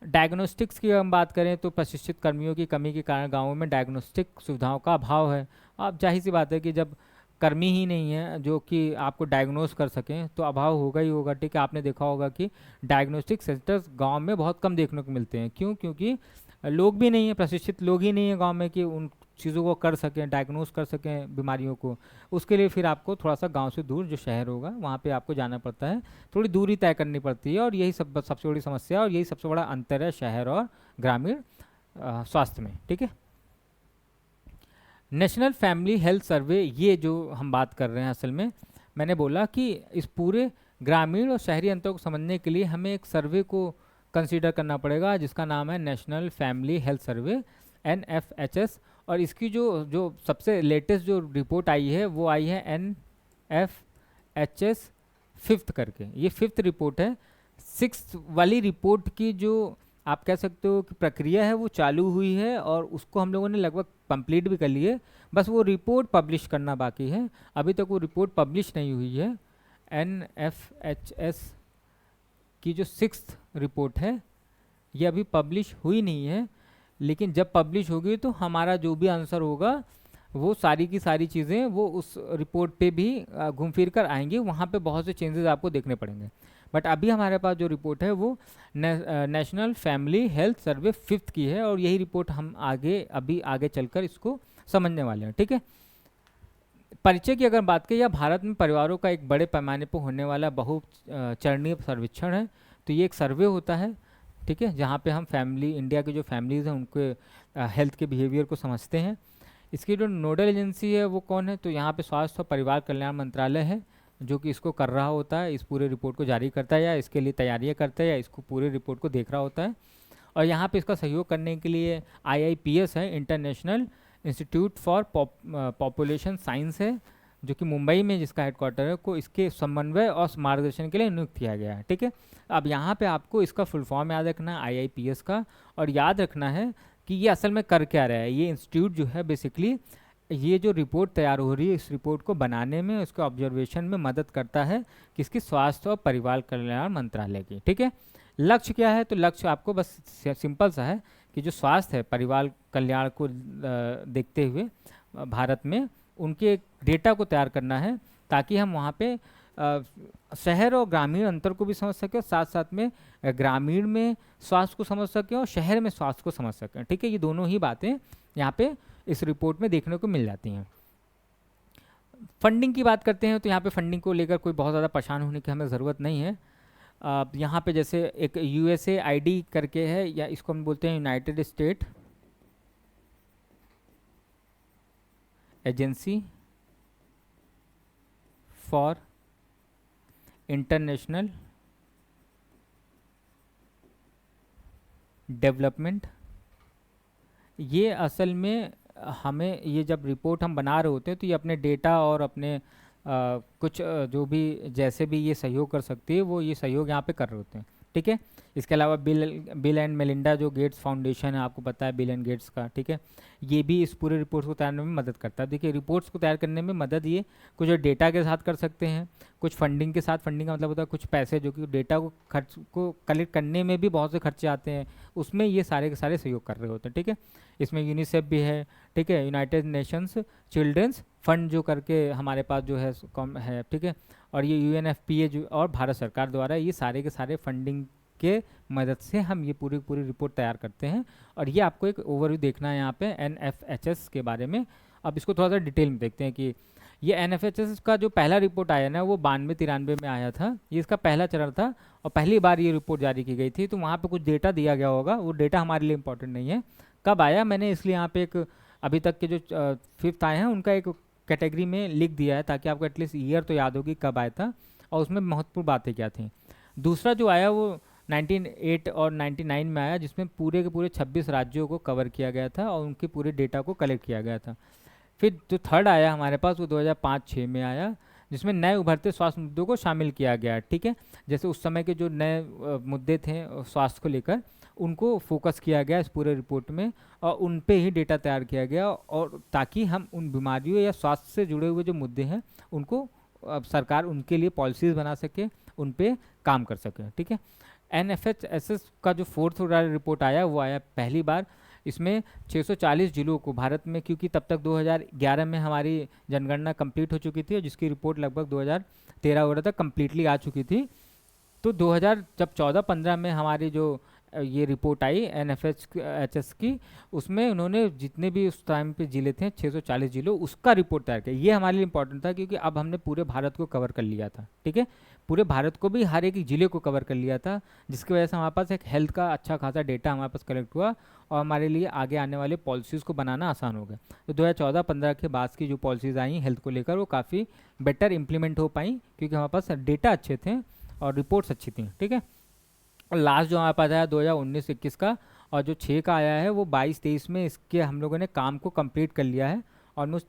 डायग्नोस्टिक्स की हम बात करें तो प्रशिक्षित कर्मियों की कमी के कारण गाँवों में डायग्नोस्टिक सुविधाओं का अभाव है। अब जाहिर सी बात है कि जब कर्मी ही नहीं है जो कि आपको डायग्नोस कर सकें तो अभाव होगा ही होगा, ठीक है। आपने देखा होगा कि डायग्नोस्टिक सेंटर्स गांव में बहुत कम देखने को मिलते हैं। क्यों? क्योंकि लोग भी नहीं हैं, प्रशिक्षित लोग ही नहीं हैं गांव में कि उन चीज़ों को कर सकें, डायग्नोस कर सकें बीमारियों को। उसके लिए फिर आपको थोड़ा सा गांव से दूर जो शहर होगा वहाँ पे आपको जाना पड़ता है, थोड़ी दूरी तय करनी पड़ती है, और यही सबसे बड़ी समस्या और यही सबसे बड़ा अंतर है शहर और ग्रामीण स्वास्थ्य में, ठीक है। नेशनल फैमिली हेल्थ सर्वे, ये जो हम बात कर रहे हैं, असल में मैंने बोला कि इस पूरे ग्रामीण और शहरी अंतर को समझने के लिए हमें एक सर्वे को कंसीडर करना पड़ेगा जिसका नाम है national family health survey, NFHS। और इसकी जो सबसे लेटेस्ट जो रिपोर्ट आई है वो आई है NFHS 5th करके, ये 5th रिपोर्ट है। 6th वाली रिपोर्ट की जो आप कह सकते हो कि प्रक्रिया है वो चालू हुई है, और उसको हम लोगों ने लगभग कंप्लीट भी कर ली है, बस वो रिपोर्ट पब्लिश करना बाकी है। अभी तक वो रिपोर्ट पब्लिश नहीं हुई है। NFHS की जो 6th रिपोर्ट है ये अभी पब्लिश हुई नहीं है, लेकिन जब पब्लिश होगी तो हमारा जो भी आंसर होगा वो सारी की सारी चीज़ें वो उस रिपोर्ट पे भी घूम फिर कर आएंगी, वहाँ पे बहुत से चेंजेस आपको देखने पड़ेंगे। बट अभी हमारे पास जो रिपोर्ट है वो national family health survey 5th की है, और यही रिपोर्ट हम अभी आगे चलकर इसको समझने वाले हैं, ठीक है। परिचय की अगर बात करें, यह भारत में परिवारों का एक बड़े पैमाने पर होने वाला बहुचरणीय सर्वेक्षण है। तो ये एक सर्वे होता है, ठीक है, जहाँ पे हम फैमिली, इंडिया की जो फैमिलीज़ हैं उनके हेल्थ के बिहेवियर को समझते हैं। इसकी जो नोडल एजेंसी है वो कौन है? तो यहाँ पे स्वास्थ्य और परिवार कल्याण मंत्रालय है जो कि इसको कर रहा होता है, इस पूरे रिपोर्ट को जारी करता है, या इसके लिए तैयारियाँ करता है, या इसको पूरे रिपोर्ट को देख रहा होता है। और यहाँ पे इसका सहयोग करने के लिए IIPS है, international institute for population science है, जो कि मुंबई में जिसका हेडक्वार्टर है, को इसके समन्वय और मार्गदर्शन के लिए नियुक्त किया गया है, ठीक है। अब यहाँ पे आपको इसका फुल फॉर्म याद रखना है IIPS का, और याद रखना है कि ये असल में कर क्या रहा है। ये इंस्टीट्यूट जो है बेसिकली ये जो रिपोर्ट तैयार हो रही है इस रिपोर्ट को बनाने में, उसके ऑब्जर्वेशन में मदद करता है किसकी? स्वास्थ्य और परिवार कल्याण मंत्रालय की, ठीक है। लक्ष्य क्या है? तो लक्ष्य आपको बस सिंपल सा है कि जो स्वास्थ्य है, परिवार कल्याण को देखते हुए भारत में उनके डेटा को तैयार करना है, ताकि हम वहाँ पे शहर और ग्रामीण अंतर को भी समझ सकें, साथ साथ में ग्रामीण में स्वास्थ्य को समझ सकें और शहर में स्वास्थ्य को समझ सकें, ठीक है। ये दोनों ही बातें यहाँ पे इस रिपोर्ट में देखने को मिल जाती हैं। फंडिंग की बात करते हैं तो यहाँ पे फंडिंग को लेकर कोई बहुत ज़्यादा परेशान होने की हमें ज़रूरत नहीं है। यहाँ पे जैसे एक USAID करके है, या इसको हम बोलते हैं United state agency for international development. ये असल में हमें, ये जब रिपोर्ट हम बना रहे होते हैं तो ये अपने डेटा और अपने कुछ जो भी जैसे भी ये सहयोग कर सकती है वो ये सहयोग यहाँ पे कर रहे होते हैं, ठीक है। इसके अलावा बिल एंड मेलिंडा जो गेट्स फाउंडेशन है, आपको पता है बिल एंड गेट्स का, ठीक है, ये भी इस पूरे रिपोर्ट्स को तैयार करने में मदद करता है। देखिए रिपोर्ट्स को तैयार करने में मदद ये कुछ डेटा के साथ कर सकते हैं, कुछ फंडिंग के साथ। फंडिंग का मतलब होता है कुछ पैसे जो कि डेटा को खर्च को कलेक्ट करने में भी बहुत से खर्चे आते हैं, उसमें ये सारे के सारे सहयोग कर रहे होते हैं, ठीक है। इसमें यूनिसेफ भी है, ठीक है, यूनाइटेड नेशंस चिल्ड्रंस फंड जो करके हमारे पास जो है कम है, ठीक है, और ये UNFPA जो और भारत सरकार द्वारा ये सारे के सारे फंडिंग के मदद से हम ये पूरी रिपोर्ट तैयार करते हैं। और ये आपको एक ओवरव्यू देखना है यहाँ पे NFHS के बारे में। अब इसको थोड़ा सा डिटेल में देखते हैं कि ये NFHS का जो पहला रिपोर्ट आया ना वो 92-93 में आया था, ये इसका पहला चरण था और पहली बार ये रिपोर्ट जारी की गई थी। तो वहाँ पे कुछ डेटा दिया गया होगा, वो डेटा हमारे लिए इंपॉर्टेंट नहीं है कब आया, मैंने इसलिए यहाँ पे एक अभी तक के जो 5th आए हैं उनका एक कैटेगरी में लिख दिया है, ताकि आपको एटलीस्ट ईयर तो याद होगी कब आया था और उसमें महत्वपूर्ण बातें क्या थी। दूसरा जो आया वो 1908 और 99 में आया, जिसमें पूरे के पूरे 26 राज्यों को कवर किया गया था और उनके पूरे डेटा को कलेक्ट किया गया था। फिर जो थर्ड आया हमारे पास वो 2005-06 में आया, जिसमें नए उभरते स्वास्थ्य मुद्दों को शामिल किया गया, ठीक है। जैसे उस समय के जो नए मुद्दे थे स्वास्थ्य को लेकर उनको फोकस किया गया इस पूरे रिपोर्ट में, और उन पे ही डेटा तैयार किया गया, और ताकि हम उन बीमारियों या स्वास्थ्य से जुड़े हुए जो मुद्दे हैं उनको अब सरकार उनके लिए पॉलिसीज़ बना सके, उन पे काम कर सके। ठीक है। NFHSS का जो 4th रिपोर्ट आया वो आया पहली बार। इसमें 640 जिलों को भारत में, क्योंकि तब तक 2011 में हमारी जनगणना कंप्लीट हो चुकी थी और जिसकी रिपोर्ट लगभग 2013 वगैरह तक कम्प्लीटली आ चुकी थी, तो 2000 जब 14-15 में हमारी जो ये रिपोर्ट आई NFHS की, उसमें उन्होंने जितने भी उस टाइम पे जिले थे 640 जिलों, उसका रिपोर्ट तैयार किया। ये हमारे लिए इंपॉर्टेंट था क्योंकि अब हमने पूरे भारत को कवर कर लिया था। ठीक है, पूरे भारत को भी, हर एक जिले को कवर कर लिया था, जिसकी वजह से हमारे पास एक हेल्थ का अच्छा खासा डेटा हमारे पास कलेक्ट हुआ और हमारे लिए आगे आने वाले पॉलिसीज़ को बनाना आसान हो गया। तो 2014-15 के बाद की जो पॉलिसीज़ आई हेल्थ को लेकर वो काफ़ी बेटर इम्प्लीमेंट हो पाई क्योंकि हमारे पास डेटा अच्छे थे और रिपोर्ट्स अच्छी थी। ठीक है। और लास्ट जो हमारे पास आया 2019-21 का, और जो 6 का आया है वो 22-23 में इसके हम लोगों ने काम को कंप्लीट कर लिया है। ऑलमोस्ट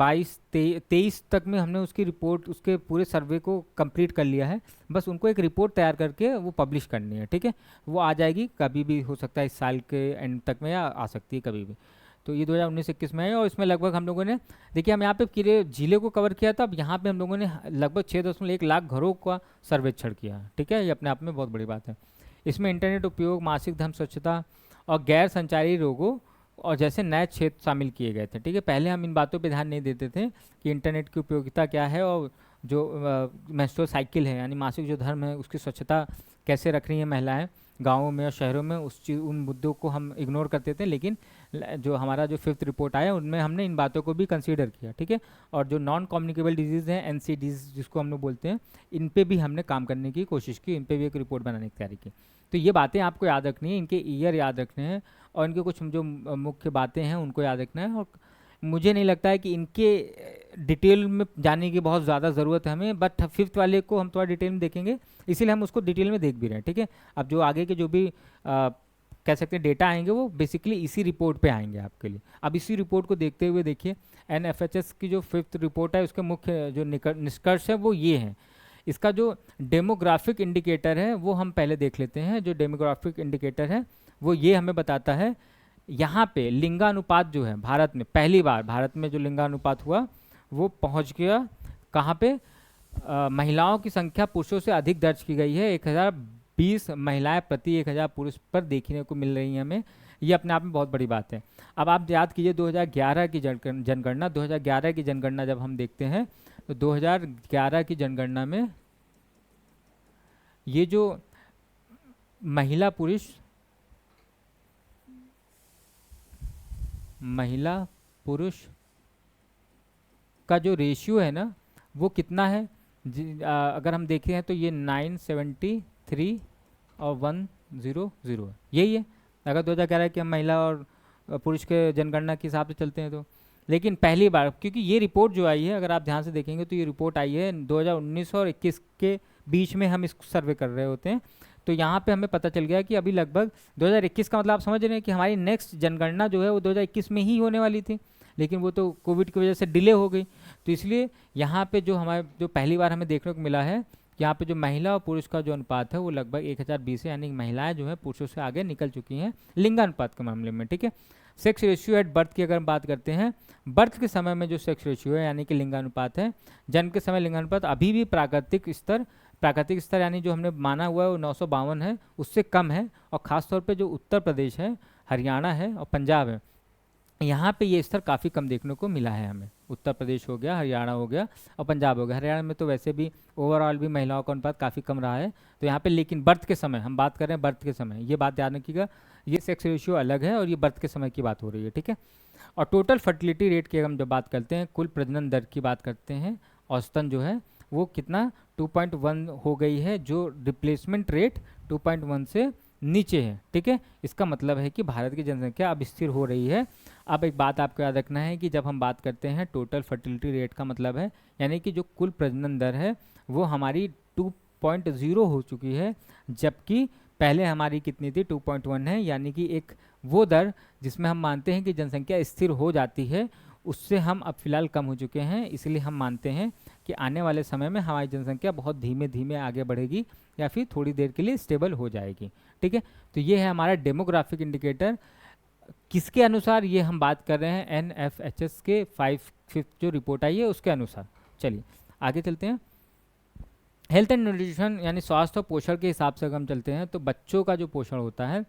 23 तक में हमने उसकी रिपोर्ट, उसके पूरे सर्वे को कंप्लीट कर लिया है। बस उनको एक रिपोर्ट तैयार करके वो पब्लिश करनी है। ठीक है, वो आ जाएगी, कभी भी हो सकता है इस साल के एंड तक में, या आ सकती है कभी भी। तो ये 2019-21 में है और इसमें लगभग हम लोगों ने, देखिए हम यहाँ पे पूरे जिले को कवर किया था, अब यहाँ पे हम लोगों ने लगभग 6.1 लाख घरों का सर्वेक्षण किया। ठीक है, ये अपने आप में बहुत बड़ी बात है। इसमें इंटरनेट उपयोग, मासिक धर्म स्वच्छता और गैर संचारी रोगों और जैसे नए क्षेत्र शामिल किए गए थे। ठीक है, पहले हम इन बातों पे ध्यान नहीं देते थे कि इंटरनेट की उपयोगिता क्या है और जो मेंस्ट्रुअल साइकिल है यानी मासिक जो धर्म है उसकी स्वच्छता कैसे रख रही हैं महिलाएं गाँवों में और शहरों में, उन मुद्दों को हम इग्नोर करते थे। लेकिन जो हमारा जो 5th रिपोर्ट आया उनमें हमने इन बातों को भी कंसीडर किया। ठीक है, और जो नॉन कम्युनिकेबल डिजीज़ हैं NCDs जिसको हम लोग बोलते हैं, इन पे भी हमने काम करने की कोशिश की, इन पे भी एक रिपोर्ट बनाने की तैयारी की। तो ये बातें आपको याद रखनी है, इनके ईयर याद रखने हैं और इनके कुछ जो मुख्य बातें हैं उनको याद रखना है। और मुझे नहीं लगता है कि इनके डिटेल में जाने की बहुत ज़्यादा ज़रूरत है हमें, बट 5th वाले को हम थोड़ा डिटेल में देखेंगे, इसीलिए हम उसको डिटेल में देख भी रहे हैं। ठीक है, अब जो आगे के जो भी कह सकते हैं डेटा आएंगे वो बेसिकली इसी रिपोर्ट पे आएंगे आपके लिए। अब इसी रिपोर्ट को देखते हुए देखिए NFHS की जो 5th रिपोर्ट है उसके मुख्य जो निष्कर्ष है वो ये हैं। इसका जो डेमोग्राफिक इंडिकेटर है वो हम पहले देख लेते हैं। जो डेमोग्राफिक इंडिकेटर है वो ये हमें बताता है, यहाँ पे लिंगानुपात जो है भारत में, पहली बार भारत में जो लिंगानुपात हुआ वो पहुँच गया कहाँ पे, महिलाओं की संख्या पुरुषों से अधिक दर्ज की गई है। 1020 महिलाएं प्रति 1000 पुरुष पर देखने को मिल रही हैं हमें, ये अपने आप में बहुत बड़ी बात है। अब आप याद कीजिए 2011 की जनगणना, 2011 की जनगणना जब हम देखते हैं तो 2011 की जनगणना में ये जो महिला पुरुष का जो रेशियो है ना वो कितना है, अगर हम देखें हैं तो ये 973 और 100 है, यही है अगर 2011 की हम महिला और पुरुष के जनगणना के हिसाब से चलते हैं तो। लेकिन पहली बार, क्योंकि ये रिपोर्ट जो आई है अगर आप ध्यान से देखेंगे तो ये रिपोर्ट आई है 2019 और 21 के बीच में हम इस सर्वे कर रहे होते हैं, तो यहाँ पे हमें पता चल गया कि अभी लगभग 2021 का मतलब आप समझ रहे हैं कि हमारी नेक्स्ट जनगणना जो है वो 2021 में ही होने वाली थी, लेकिन वो तो कोविड की वजह से डिले हो गई। तो इसलिए यहाँ पे जो हमारे जो पहली बार हमें देखने को मिला है, यहाँ पे जो महिला और पुरुष का जो अनुपात है वो लगभग 1020 है, यानी महिलाएं जो है पुरुषों से आगे निकल चुकी हैं लिंगानुपात के मामले में। ठीक है, सेक्स रेशियो एट बर्थ की अगर हम बात करते हैं, बर्थ के समय में जो सेक्स रेशियो है यानी कि लिंगानुपात है, जन्म के समय लिंगानुपात अभी भी प्राकृतिक स्तर यानी जो हमने माना हुआ है वो 952 है, उससे कम है। और ख़ासतौर पे जो उत्तर प्रदेश है, हरियाणा है और पंजाब है, यहाँ पे ये स्तर काफ़ी कम देखने को मिला है हमें। उत्तर प्रदेश हो गया, हरियाणा हो गया और पंजाब हो गया। हरियाणा में तो वैसे भी ओवरऑल भी महिलाओं का अनुपात काफ़ी कम रहा है, तो यहाँ पे लेकिन बर्थ के समय हम बात कर रहे हैं, बर्थ के समय ये बात ध्यान रखिएगा, ये सेक्स रेशियो अलग है और ये बर्थ के समय की बात हो रही है। ठीक है, और टोटल फर्टिलिटी रेट की हम जब बात करते हैं, कुल प्रजनन दर की बात करते हैं, औसतन जो है वो कितना 2.1 हो गई है, जो रिप्लेसमेंट रेट 2.1 से नीचे है। ठीक है, इसका मतलब है कि भारत की जनसंख्या अब स्थिर हो रही है। अब एक बात आपको याद रखना है कि जब हम बात करते हैं टोटल फर्टिलिटी रेट का मतलब है यानी कि जो कुल प्रजनन दर है वो हमारी 2.0 हो चुकी है, जबकि पहले हमारी कितनी थी 2.1 है, यानी कि एक वो दर जिसमें हम मानते हैं कि जनसंख्या स्थिर हो जाती है, उससे हम अब फिलहाल कम हो चुके हैं। इसलिए हम मानते हैं कि आने वाले समय में हमारी जनसंख्या बहुत धीमे धीमे आगे बढ़ेगी या फिर थोड़ी देर के लिए स्टेबल हो जाएगी। ठीक है, तो ये है हमारा डेमोग्राफिक इंडिकेटर। किसके अनुसार? ये हम बात कर रहे हैं NFHS के 5th जो रिपोर्ट आई है उसके अनुसार। चलिए आगे चलते हैं। हेल्थ एंड न्यूट्रिशन यानी स्वास्थ्य और पोषण के हिसाब से अगर हम चलते हैं तो बच्चों का जो पोषण होता है,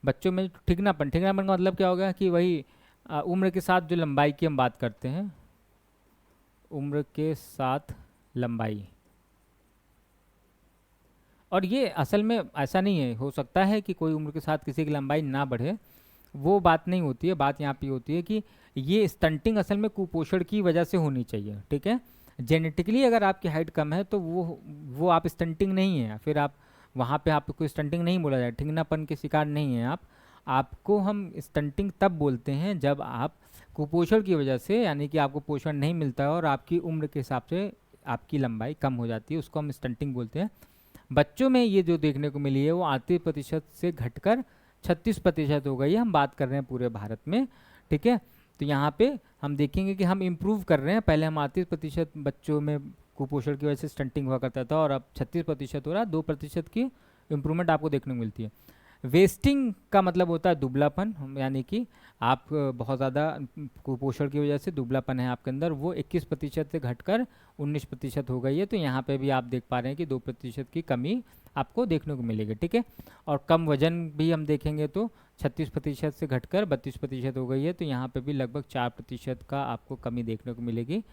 बच्चों में ठिगनापन का मतलब क्या होगा कि वही उम्र के साथ जो लंबाई की हम बात करते हैं, उम्र के साथ लंबाई। और ये असल में ऐसा नहीं है, हो सकता है कि कोई उम्र के साथ किसी की लंबाई ना बढ़े, वो बात नहीं होती है। बात यहाँ पे होती है कि ये स्टंटिंग असल में कुपोषण की वजह से होनी चाहिए। ठीक है, जेनेटिकली अगर आपकी हाइट कम है तो वो आप स्टंटिंग नहीं है, फिर आप वहाँ पे आपको कोई स्टंटिंग नहीं बोला जाए, ठिगनापन के शिकार नहीं है आप। आपको हम स्टंटिंग तब बोलते हैं जब आप कुपोषण की वजह से, यानी कि आपको पोषण नहीं मिलता है और आपकी उम्र के हिसाब से आपकी लंबाई कम हो जाती है, उसको हम स्टंटिंग बोलते हैं। बच्चों में ये जो देखने को मिली है वो 38% से घटकर 36% हो गई है। हम बात कर रहे हैं पूरे भारत में। ठीक है, तो यहाँ पे हम देखेंगे कि हम इम्प्रूव कर रहे हैं। पहले हम 38% बच्चों में कुपोषण की वजह से स्टंटिंग हुआ करता था और अब 36% हो रहा है। 2% की इम्प्रूवमेंट आपको देखने को मिलती है। वेस्टिंग का मतलब होता है दुबलापन, यानी कि आप बहुत ज़्यादा कुपोषण की वजह से दुबलापन है आपके अंदर, वो 21% से घटकर 19% हो गई है। तो यहाँ पे भी आप देख पा रहे हैं कि 2% की कमी आपको देखने को मिलेगी। ठीक है, और कम वजन भी हम देखेंगे तो 36% से घटकर 32% हो गई है। तो यहाँ पे भी लगभग 4% का आपको कमी देखने को मिलेगी।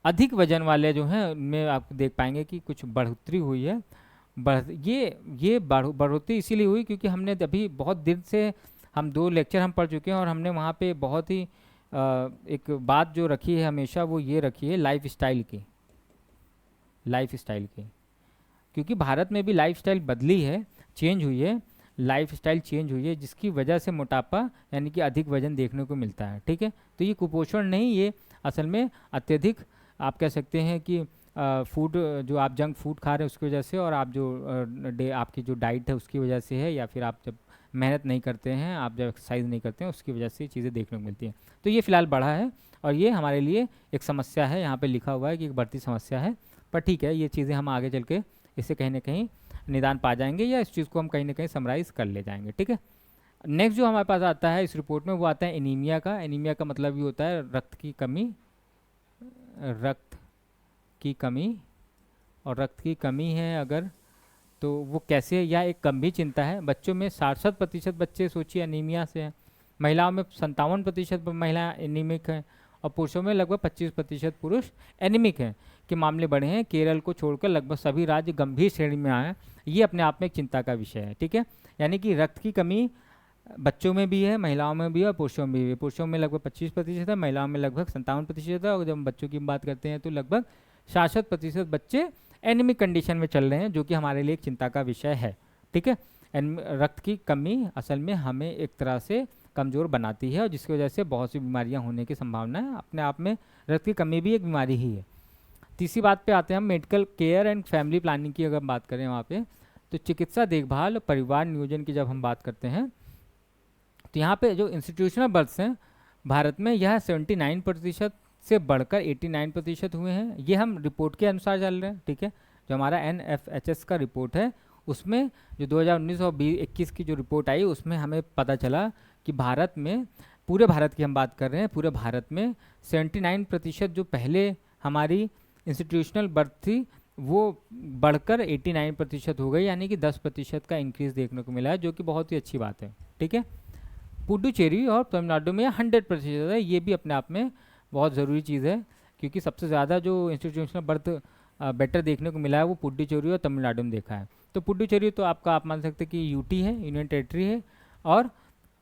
अधिक वजन वाले जो हैं उनमें आप देख पाएंगे कि कुछ बढ़ोतरी हुई है। बढ़ोतरी इसीलिए हुई क्योंकि हमने अभी बहुत दिन से हम 2 लेक्चर हम पढ़ चुके हैं और हमने वहाँ पे बहुत ही एक बात जो रखी है हमेशा, वो ये रखी है लाइफ स्टाइल की। क्योंकि भारत में भी लाइफ स्टाइल बदली है, चेंज हुई है, लाइफ स्टाइल चेंज हुई है, जिसकी वजह से मोटापा यानी कि अधिक वजन देखने को मिलता है। ठीक है, तो ये कुपोषण नहीं, ये असल में अत्यधिक आप कह सकते हैं कि फूड जो आप जंक फूड खा रहे हैं उसकी वजह से, और आप जो आपकी जो डाइट है उसकी वजह से है, या फिर आप जब मेहनत नहीं करते हैं, आप जब एक्सरसाइज नहीं करते हैं, उसकी वजह से चीज़ें देखने को मिलती हैं। तो ये फ़िलहाल बढ़ा है और ये हमारे लिए एक समस्या है। यहाँ पे लिखा हुआ है कि एक बढ़ती समस्या है, पर ठीक है, ये चीज़ें हम आगे चल के इससे कहीं ना कहीं निदान पा जाएंगे या इस चीज़ को हम कहीं ना कहीं समराइज़ कर ले जाएंगे। ठीक है, नेक्स्ट जो हमारे पास आता है इस रिपोर्ट में वो आता है एनीमिया का। एनीमिया का मतलब ये होता है रक्त की कमी। और रक्त की कमी है अगर, तो वो कैसे, या एक गंभीर चिंता है। बच्चों में 67% बच्चे सोचिए एनीमिया से हैं, महिलाओं में 57% महिला एनीमिक हैं, और पुरुषों में लगभग 25% पुरुष एनीमिक हैं के मामले बढ़े हैं। केरल को छोड़कर लगभग सभी राज्य गंभीर श्रेणी में आए हैं। ये अपने आप में एक चिंता का विषय है। ठीक है, यानी कि रक्त की कमी बच्चों में भी है, महिलाओं में भी है और पुरुषों में भी है। पुरुषों में लगभग 25% है, महिलाओं में लगभग 57% है, और जब हम बच्चों की बात करते हैं तो लगभग 66% बच्चे एनीमिक कंडीशन में चल रहे हैं, जो कि हमारे लिए एक चिंता का विषय है। ठीक है, रक्त की कमी असल में हमें एक तरह से कमज़ोर बनाती है और जिसकी वजह से बहुत सी बीमारियां होने की संभावना है। अपने आप में रक्त की कमी भी एक बीमारी ही है। तीसरी बात पे आते हैं हम, medical care and family planning की अगर बात करें वहाँ पे, तो चिकित्सा देखभाल और परिवार नियोजन की जब हम बात करते हैं तो यहाँ पे जो इंस्टीट्यूशनल बर्थ्स हैं भारत में, यह 79% से बढ़कर 89% हुए हैं। ये हम रिपोर्ट के अनुसार चल रहे हैं। ठीक है, जो हमारा NFHS का रिपोर्ट है उसमें जो 2019 और 2021 की जो रिपोर्ट आई उसमें हमें पता चला कि भारत में, पूरे भारत की हम बात कर रहे हैं, पूरे भारत में 79% जो पहले हमारी इंस्टीट्यूशनल बर्थ थी वो बढ़कर 89% हो गई, यानी कि 10% का इंक्रीज़ देखने को मिला है, जो कि बहुत ही अच्छी बात है। ठीक है, पुडुचेरी और तमिलनाडु में 100% है। ये भी अपने आप में बहुत ज़रूरी चीज़ है, क्योंकि सबसे ज़्यादा जो इंस्टीट्यूशनल बर्थ बेटर देखने को मिला है वो पुडुचेरी और तमिलनाडु में देखा है। तो पुडुचेरी तो आपका आप मान सकते हैं कि यूटी है, यूनियन टेरिटरी है, और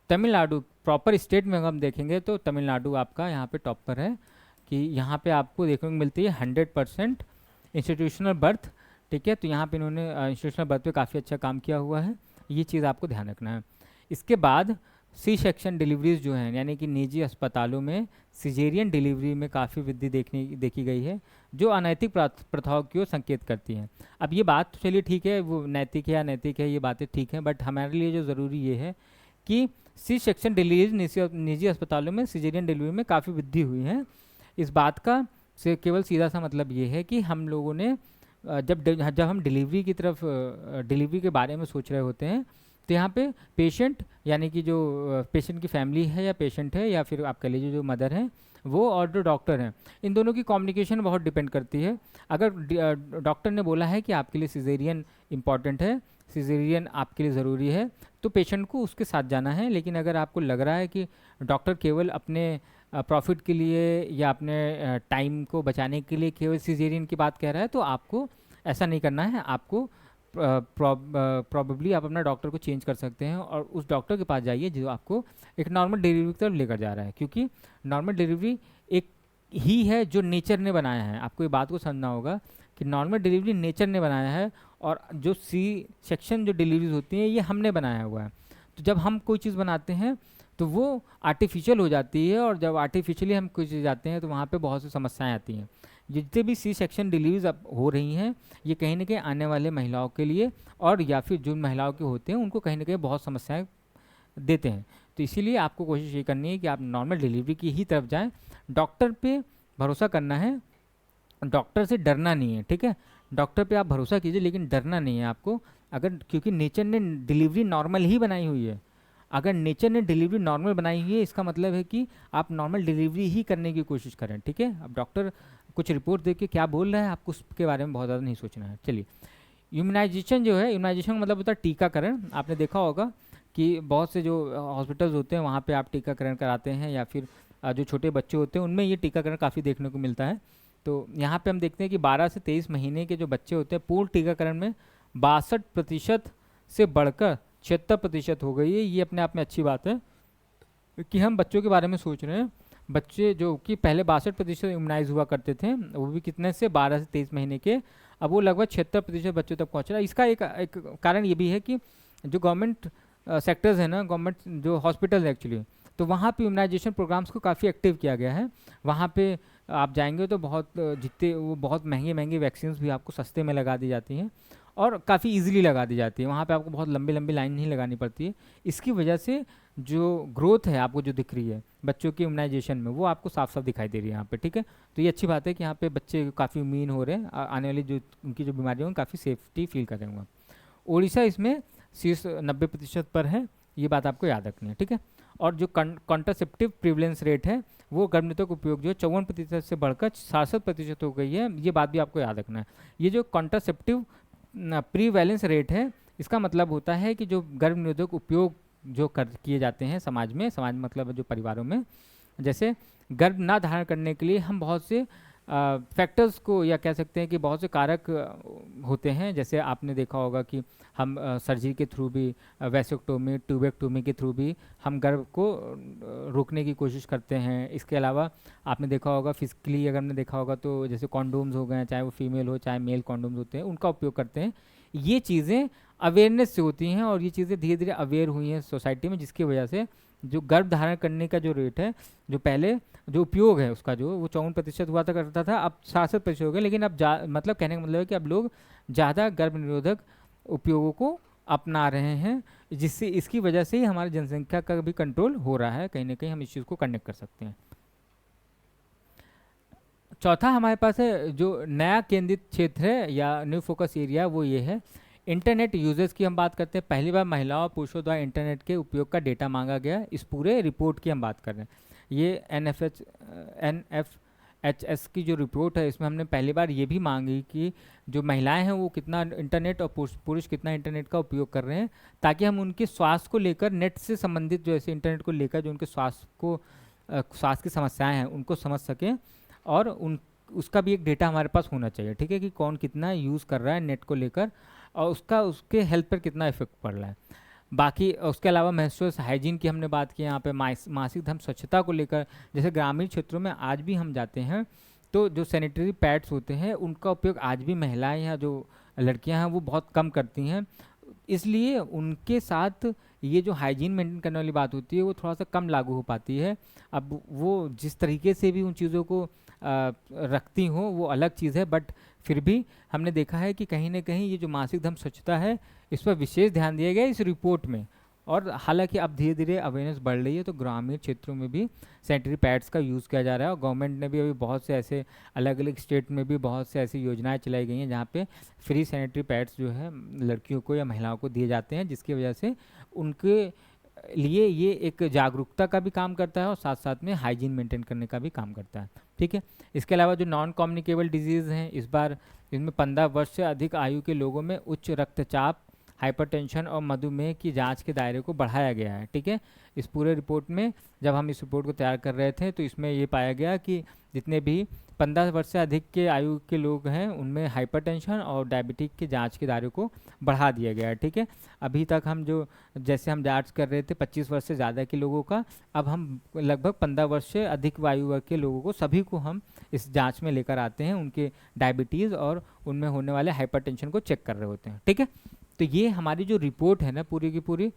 तमिलनाडु प्रॉपर स्टेट में हम देखेंगे तो तमिलनाडु आपका यहाँ पे टॉप पर है, कि यहाँ पे आपको देखने को मिलती है 100% इंस्टीट्यूशनल बर्थ। ठीक है, तो यहाँ पे इन्होंने इंस्टीट्यूशनल बर्थ पे काफ़ी अच्छा काम किया हुआ है, ये चीज़ आपको ध्यान रखना है। इसके बाद सी सेक्शन डिलीवरीज जो हैं, यानी कि निजी अस्पतालों में सिजेरियन डिलीवरी में काफ़ी वृद्धि देखी गई है, जो अनैतिक प्रथाओं की ओर संकेत करती हैं। अब ये बात तो चलिए ठीक है, वो नैतिक है या अनैतिक है ये बातें ठीक हैं, बट हमारे लिए जो ज़रूरी ये है कि सी सेक्शन डिलीवरीज निजी अस्पतालों में सिजेरियन डिलीवरी में काफ़ी वृद्धि हुई है। इस बात का से केवल सीधा सा मतलब ये है कि हम लोगों ने जब हम डिलीवरी की तरफ डिलीवरी के बारे में सोच रहे होते हैं, तो यहाँ पे पेशेंट यानी कि जो पेशेंट की फैमिली है या पेशेंट है या फिर आप कह लीजिए जो मदर हैं वो और जो डॉक्टर हैं, इन दोनों की कम्युनिकेशन बहुत डिपेंड करती है। अगर डॉक्टर ने बोला है कि आपके लिए सिजेरियन इम्पॉर्टेंट है, सिजेरियन आपके लिए ज़रूरी है, तो पेशेंट को उसके साथ जाना है। लेकिन अगर आपको लग रहा है कि डॉक्टर केवल अपने प्रॉफिट के लिए या अपने टाइम को बचाने के लिए केवल सिजेरियन की बात कह रहा है, तो आपको ऐसा नहीं करना है। आपको प्रॉबेबली आप अपना डॉक्टर को चेंज कर सकते हैं और उस डॉक्टर के पास जाइए जो आपको एक नॉर्मल डिलीवरी की तरफ लेकर जा रहा है, क्योंकि नॉर्मल डिलीवरी एक ही है जो नेचर ने बनाया है। आपको ये बात को समझना होगा कि नॉर्मल डिलीवरी नेचर ने बनाया है और जो सी सेक्शन जो डिलीवरीज होती हैं ये हमने बनाया हुआ है। तो जब हम कोई चीज़ बनाते हैं तो वो आर्टिफिशियल हो जाती है, और जब आर्टिफिशियली हम कोई चीज़ जाते हैं तो वहाँ पे बहुत सी समस्याएं आती हैं। जितने भी सी सेक्शन डिलीवरीज अब हो रही हैं, ये कहीं ना कहीं आने वाले महिलाओं के लिए और या फिर जो महिलाओं के होते हैं उनको कहीं ना कहीं बहुत समस्याएं देते हैं। तो इसीलिए आपको कोशिश ये करनी है कि आप नॉर्मल डिलीवरी की ही तरफ जाएं। डॉक्टर पे भरोसा करना है, डॉक्टर से डरना नहीं है, ठीक है। डॉक्टर पे आप भरोसा कीजिए लेकिन डरना नहीं है आपको। अगर क्योंकि नेचर ने डिलीवरी नॉर्मल ही बनाई हुई है, अगर नेचर ने डिलीवरी नॉर्मल बनाई हुई है इसका मतलब है कि आप नॉर्मल डिलीवरी ही करने की कोशिश करें, ठीक है। अब डॉक्टर कुछ रिपोर्ट देख के क्या बोल रहा है आपको उसके बारे में बहुत ज़्यादा नहीं सोचना है। चलिए, इम्यूनाइजेशन जो है, इम्यूनाइजेशन का मतलब होता है टीकाकरण। आपने देखा होगा कि बहुत से जो हॉस्पिटल्स होते हैं वहाँ पे आप टीकाकरण कराते हैं, या फिर जो छोटे बच्चे होते हैं उनमें ये टीकाकरण काफ़ी देखने को मिलता है। तो यहाँ पे हम देखते हैं कि 12 से 23 महीने के जो बच्चे होते हैं पूर्ण टीकाकरण में 62% से बढ़कर 76% हो गई है। ये अपने आप में अच्छी बात है कि हम बच्चों के बारे में सोच रहे हैं। बच्चे जो कि पहले 62% इम्यूनाइज हुआ करते थे, वो भी कितने से 12 से 23 महीने के, अब वो लगभग 76% बच्चों तक पहुँच रहा है। इसका एक कारण ये भी है कि जो गवर्नमेंट सेक्टर्स है ना, गवर्नमेंट जो हॉस्पिटल है एक्चुअली, तो वहाँ पे इम्यूनाइजेशन प्रोग्राम्स को काफ़ी एक्टिव किया गया है। वहाँ पे आप जाएंगे तो बहुत जितने वो बहुत महंगी महंगी वैक्सीन्स भी आपको सस्ते में लगा दी जाती हैं और काफ़ी इजीली लगा दी जाती है। वहाँ पे आपको बहुत लंबी लंबी लाइन नहीं लगानी पड़ती है। इसकी वजह से जो ग्रोथ है आपको जो दिख रही है बच्चों की इम्यूनाइजेशन में, वो आपको साफ साफ दिखाई दे रही है यहाँ पे, ठीक है। तो ये अच्छी बात है कि यहाँ पे बच्चे काफ़ी इम्यून हो रहे हैं, आने वाली जो उनकी जो बीमारियों में काफ़ी सेफ्टी फील कर रहे होंगे। उड़ीसा इसमें शीर्ष 90% पर है, ये बात आपको याद रखनी है, ठीक है। और जो कॉन्ट्रासेप्टिव प्रिवलेंस रेट है वो गर्भनिरोधक उपयोग जो 54% से बढ़कर 67% हो गई है, ये बात भी आपको याद रखना है। ये जो कॉन्ट्रासेप्टिव प्रीवैलेंस रेट है, इसका मतलब होता है कि जो गर्भ निरोधक उपयोग जो किए जाते हैं समाज में मतलब जो परिवारों में, जैसे गर्भ ना धारण करने के लिए हम बहुत से फैक्टर्स को, या कह सकते हैं कि बहुत से कारक होते हैं। जैसे आपने देखा होगा कि हम सर्जरी के थ्रू भी, वैसेक्टोमी, ट्यूबेक्टोमी के थ्रू भी हम गर्भ को रोकने की कोशिश करते हैं। इसके अलावा आपने देखा होगा फिजिकली, अगर हमने देखा होगा तो जैसे कॉन्डोम्स हो गए, चाहे वो फीमेल हो चाहे मेल कॉन्डोम्स होते हैं, उनका उपयोग करते हैं। ये चीज़ें अवेयरनेस से होती हैं और ये चीज़ें धीरे धीरे अवेयर हुई हैं सोसाइटी में, जिसकी वजह से जो गर्भ धारण करने का जो रेट है, जो पहले जो उपयोग है उसका जो वो 54% हुआ था करता था, अब 67% हो गया। लेकिन अब मतलब कहने का मतलब है कि अब लोग ज़्यादा गर्भ निरोधक उपयोगों को अपना रहे हैं, जिससे इसकी वजह से ही हमारी जनसंख्या का भी कंट्रोल हो रहा है। कहीं ना कहीं हम इस चीज़ को कनेक्ट कर सकते हैं। चौथा हमारे पास है जो नया केंद्रित क्षेत्र है या न्यू फोकस एरिया, वो ये है इंटरनेट यूजर्स की हम बात करते हैं। पहली बार महिलाओं और पुरुषों द्वारा इंटरनेट के उपयोग का डेटा मांगा गया, इस पूरे रिपोर्ट की हम बात कर रहे हैं। ये NFHS की जो रिपोर्ट है, इसमें हमने पहली बार ये भी मांगी कि जो महिलाएं हैं वो कितना इंटरनेट और पुरुष कितना इंटरनेट का उपयोग कर रहे हैं, ताकि हम उनके स्वास्थ्य को लेकर, नेट से संबंधित जो ऐसे इंटरनेट को लेकर जो उनके स्वास्थ्य की समस्याएं हैं उनको समझ सकें, और उसका भी एक डेटा हमारे पास होना चाहिए, ठीक है, कि कौन कितना यूज़ कर रहा है नेट को लेकर और उसके हेल्थ पर कितना इफेक्ट पड़ रहा है। बाकी उसके अलावा मेंस्ट्रुअल हाइजीन की हमने बात की यहाँ पे, मासिक धर्म स्वच्छता को लेकर, जैसे ग्रामीण क्षेत्रों में आज भी हम जाते हैं तो जो सैनिटरी पैड्स होते हैं उनका उपयोग आज भी महिलाएं या जो लड़कियां हैं वो बहुत कम करती हैं, इसलिए उनके साथ ये जो हाइजीन मेंटेन करने वाली बात होती है वो थोड़ा सा कम लागू हो पाती है। अब वो जिस तरीके से भी उन चीज़ों को रखती हों वो अलग चीज़ है, बट फिर भी हमने देखा है कि कहीं ना कहीं ये जो मासिक धर्म स्वच्छता है इस पर विशेष ध्यान दिया गया इस रिपोर्ट में, और हालांकि अब धीरे धीरे अवेयरनेस बढ़ रही है, तो ग्रामीण क्षेत्रों में भी सैनिटरी पैड्स का यूज़ किया जा रहा है। और गवर्नमेंट ने भी अभी बहुत से ऐसे अलग अलग स्टेट में भी बहुत से ऐसी योजनाएं चलाई गई हैं जहाँ पे फ्री सैनिटरी पैड्स जो है लड़कियों को या महिलाओं को दिए जाते हैं, जिसकी वजह से उनके लिए ये एक जागरूकता का भी काम करता है और साथ साथ में हाइजीन मेंटेन करने का भी काम करता है। ठीक है। इसके अलावा जो नॉन कम्युनिकेबल डिजीज़ हैं, इस बार इनमें 15 वर्ष से अधिक आयु के लोगों में उच्च रक्तचाप, हाइपरटेंशन और मधुमेह की जांच के दायरे को बढ़ाया गया है। ठीक है। इस पूरे रिपोर्ट में, जब हम इस रिपोर्ट को तैयार कर रहे थे, तो इसमें ये पाया गया कि जितने भी 15 वर्ष से अधिक के आयु के लोग हैं उनमें हाइपरटेंशन और डायबिटिक की जांच के दायरे को बढ़ा दिया गया है। ठीक है। अभी तक हम जो जैसे हम जांच कर रहे थे 25 वर्ष से ज़्यादा के लोगों का, अब हम लगभग 15 वर्ष से अधिक आयु वर्ग के लोगों को सभी को हम इस जांच में लेकर आते हैं, उनके डायबिटीज़ और उनमें होने वाले हाइपरटेंशन को चेक कर रहे होते हैं। ठीक है। तो ये हमारी जो रिपोर्ट है ना पूरी की पूरी,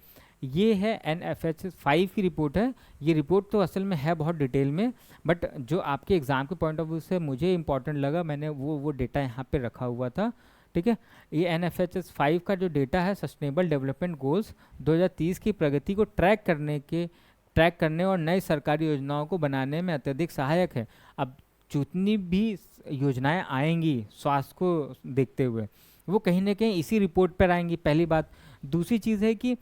ये है NFH5 की रिपोर्ट है। ये रिपोर्ट तो असल में है बहुत डिटेल में, बट जो आपके एग्ज़ाम के पॉइंट ऑफ व्यू से मुझे इंपॉर्टेंट लगा, मैंने वो डेटा यहाँ पे रखा हुआ था। ठीक है। ये NFH5 का जो डेटा है, सस्टेनेबल डेवलपमेंट गोल्स 2030 की प्रगति को ट्रैक करने और नई सरकारी योजनाओं को बनाने में अत्यधिक सहायक है। अब जितनी भी योजनाएं आएंगी स्वास्थ्य को देखते हुए, वो कहीं ना कहीं इसी रिपोर्ट पर आएंगी, पहली बात। दूसरी चीज़ है कि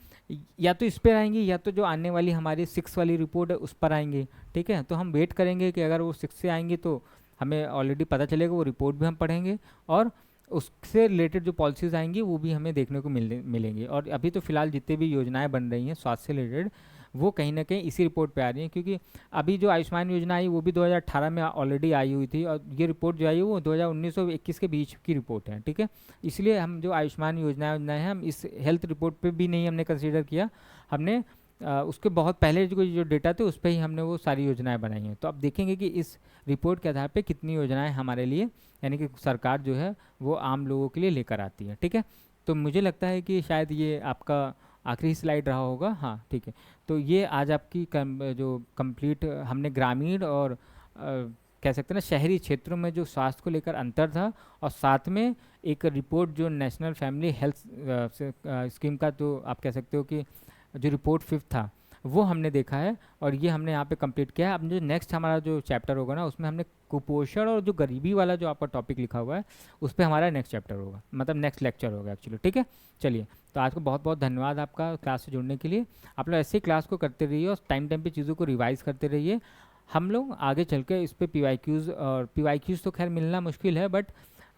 या तो इस पर आएंगी या तो जो आने वाली हमारी 6 वाली रिपोर्ट है उस पर आएंगी। ठीक है। तो हम वेट करेंगे कि अगर वो 6 से आएंगी तो हमें ऑलरेडी पता चलेगा, वो रिपोर्ट भी हम पढ़ेंगे और उससे रिलेटेड जो पॉलिसीज़ आएंगी वो भी हमें देखने को मिलेंगी। और अभी तो फिलहाल जितनी भी योजनाएं बन रही हैं स्वास्थ्य से रिलेटेड, वो कहीं ना कहीं इसी रिपोर्ट पे आ रही हैं, क्योंकि अभी जो आयुष्मान योजना आई वो भी 2018 में ऑलरेडी आई हुई थी, और ये रिपोर्ट जो आई है वो 2019 और 21 के बीच की रिपोर्ट है। ठीक है। इसलिए हम जो आयुष्मान योजना हैं, हम इस हेल्थ रिपोर्ट पे भी नहीं हमने कंसीडर किया, हमने उसके बहुत पहले जो डेटा थे उस पर ही हमने वो सारी योजनाएं बनाई हैं। तो अब देखेंगे कि इस रिपोर्ट के आधार पे कितनी योजनाएं हमारे लिए, यानी कि सरकार जो है वो आम लोगों के लिए लेकर आती है। ठीक है। तो मुझे लगता है कि शायद ये आपका आखिरी स्लाइड रहा होगा। हाँ ठीक है। तो ये आज आपकी जो कंप्लीट हमने ग्रामीण और कह सकते हैं ना शहरी क्षेत्रों में जो स्वास्थ्य को लेकर अंतर था, और साथ में एक रिपोर्ट जो नेशनल फैमिली हेल्थ स्कीम का, तो आप कह सकते हो कि जो रिपोर्ट 5 था वो हमने देखा है, और ये हमने यहाँ पे कंप्लीट किया है। अब जो नेक्स्ट हमारा जो चैप्टर होगा ना, उसमें हमने कुपोषण और जो गरीबी वाला जो आपका टॉपिक लिखा हुआ है उस पर हमारा नेक्स्ट चैप्टर होगा, मतलब नेक्स्ट लेक्चर होगा एक्चुअली। ठीक है। चलिए, तो आज को बहुत बहुत धन्यवाद आपका क्लास से जुड़ने के लिए। आप लोग ऐसे ही क्लास को करते रहिए और टाइम टाइम पे चीज़ों को रिवाइज करते रहिए। हम लोग आगे चल के इस पर PYQs, और PYQs तो खैर मिलना मुश्किल है, बट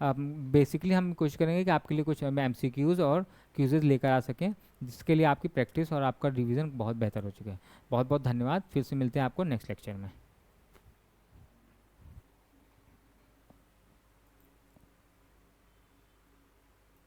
बेसिकली हम कोशिश करेंगे कि आपके लिए कुछ MCQs और क्यूजेज लेकर आ सकें, जिसके लिए आपकी प्रैक्टिस और आपका रिवीजन बहुत बेहतर हो चुका है। बहुत बहुत धन्यवाद। फिर से मिलते हैं आपको नेक्स्ट लेक्चर में।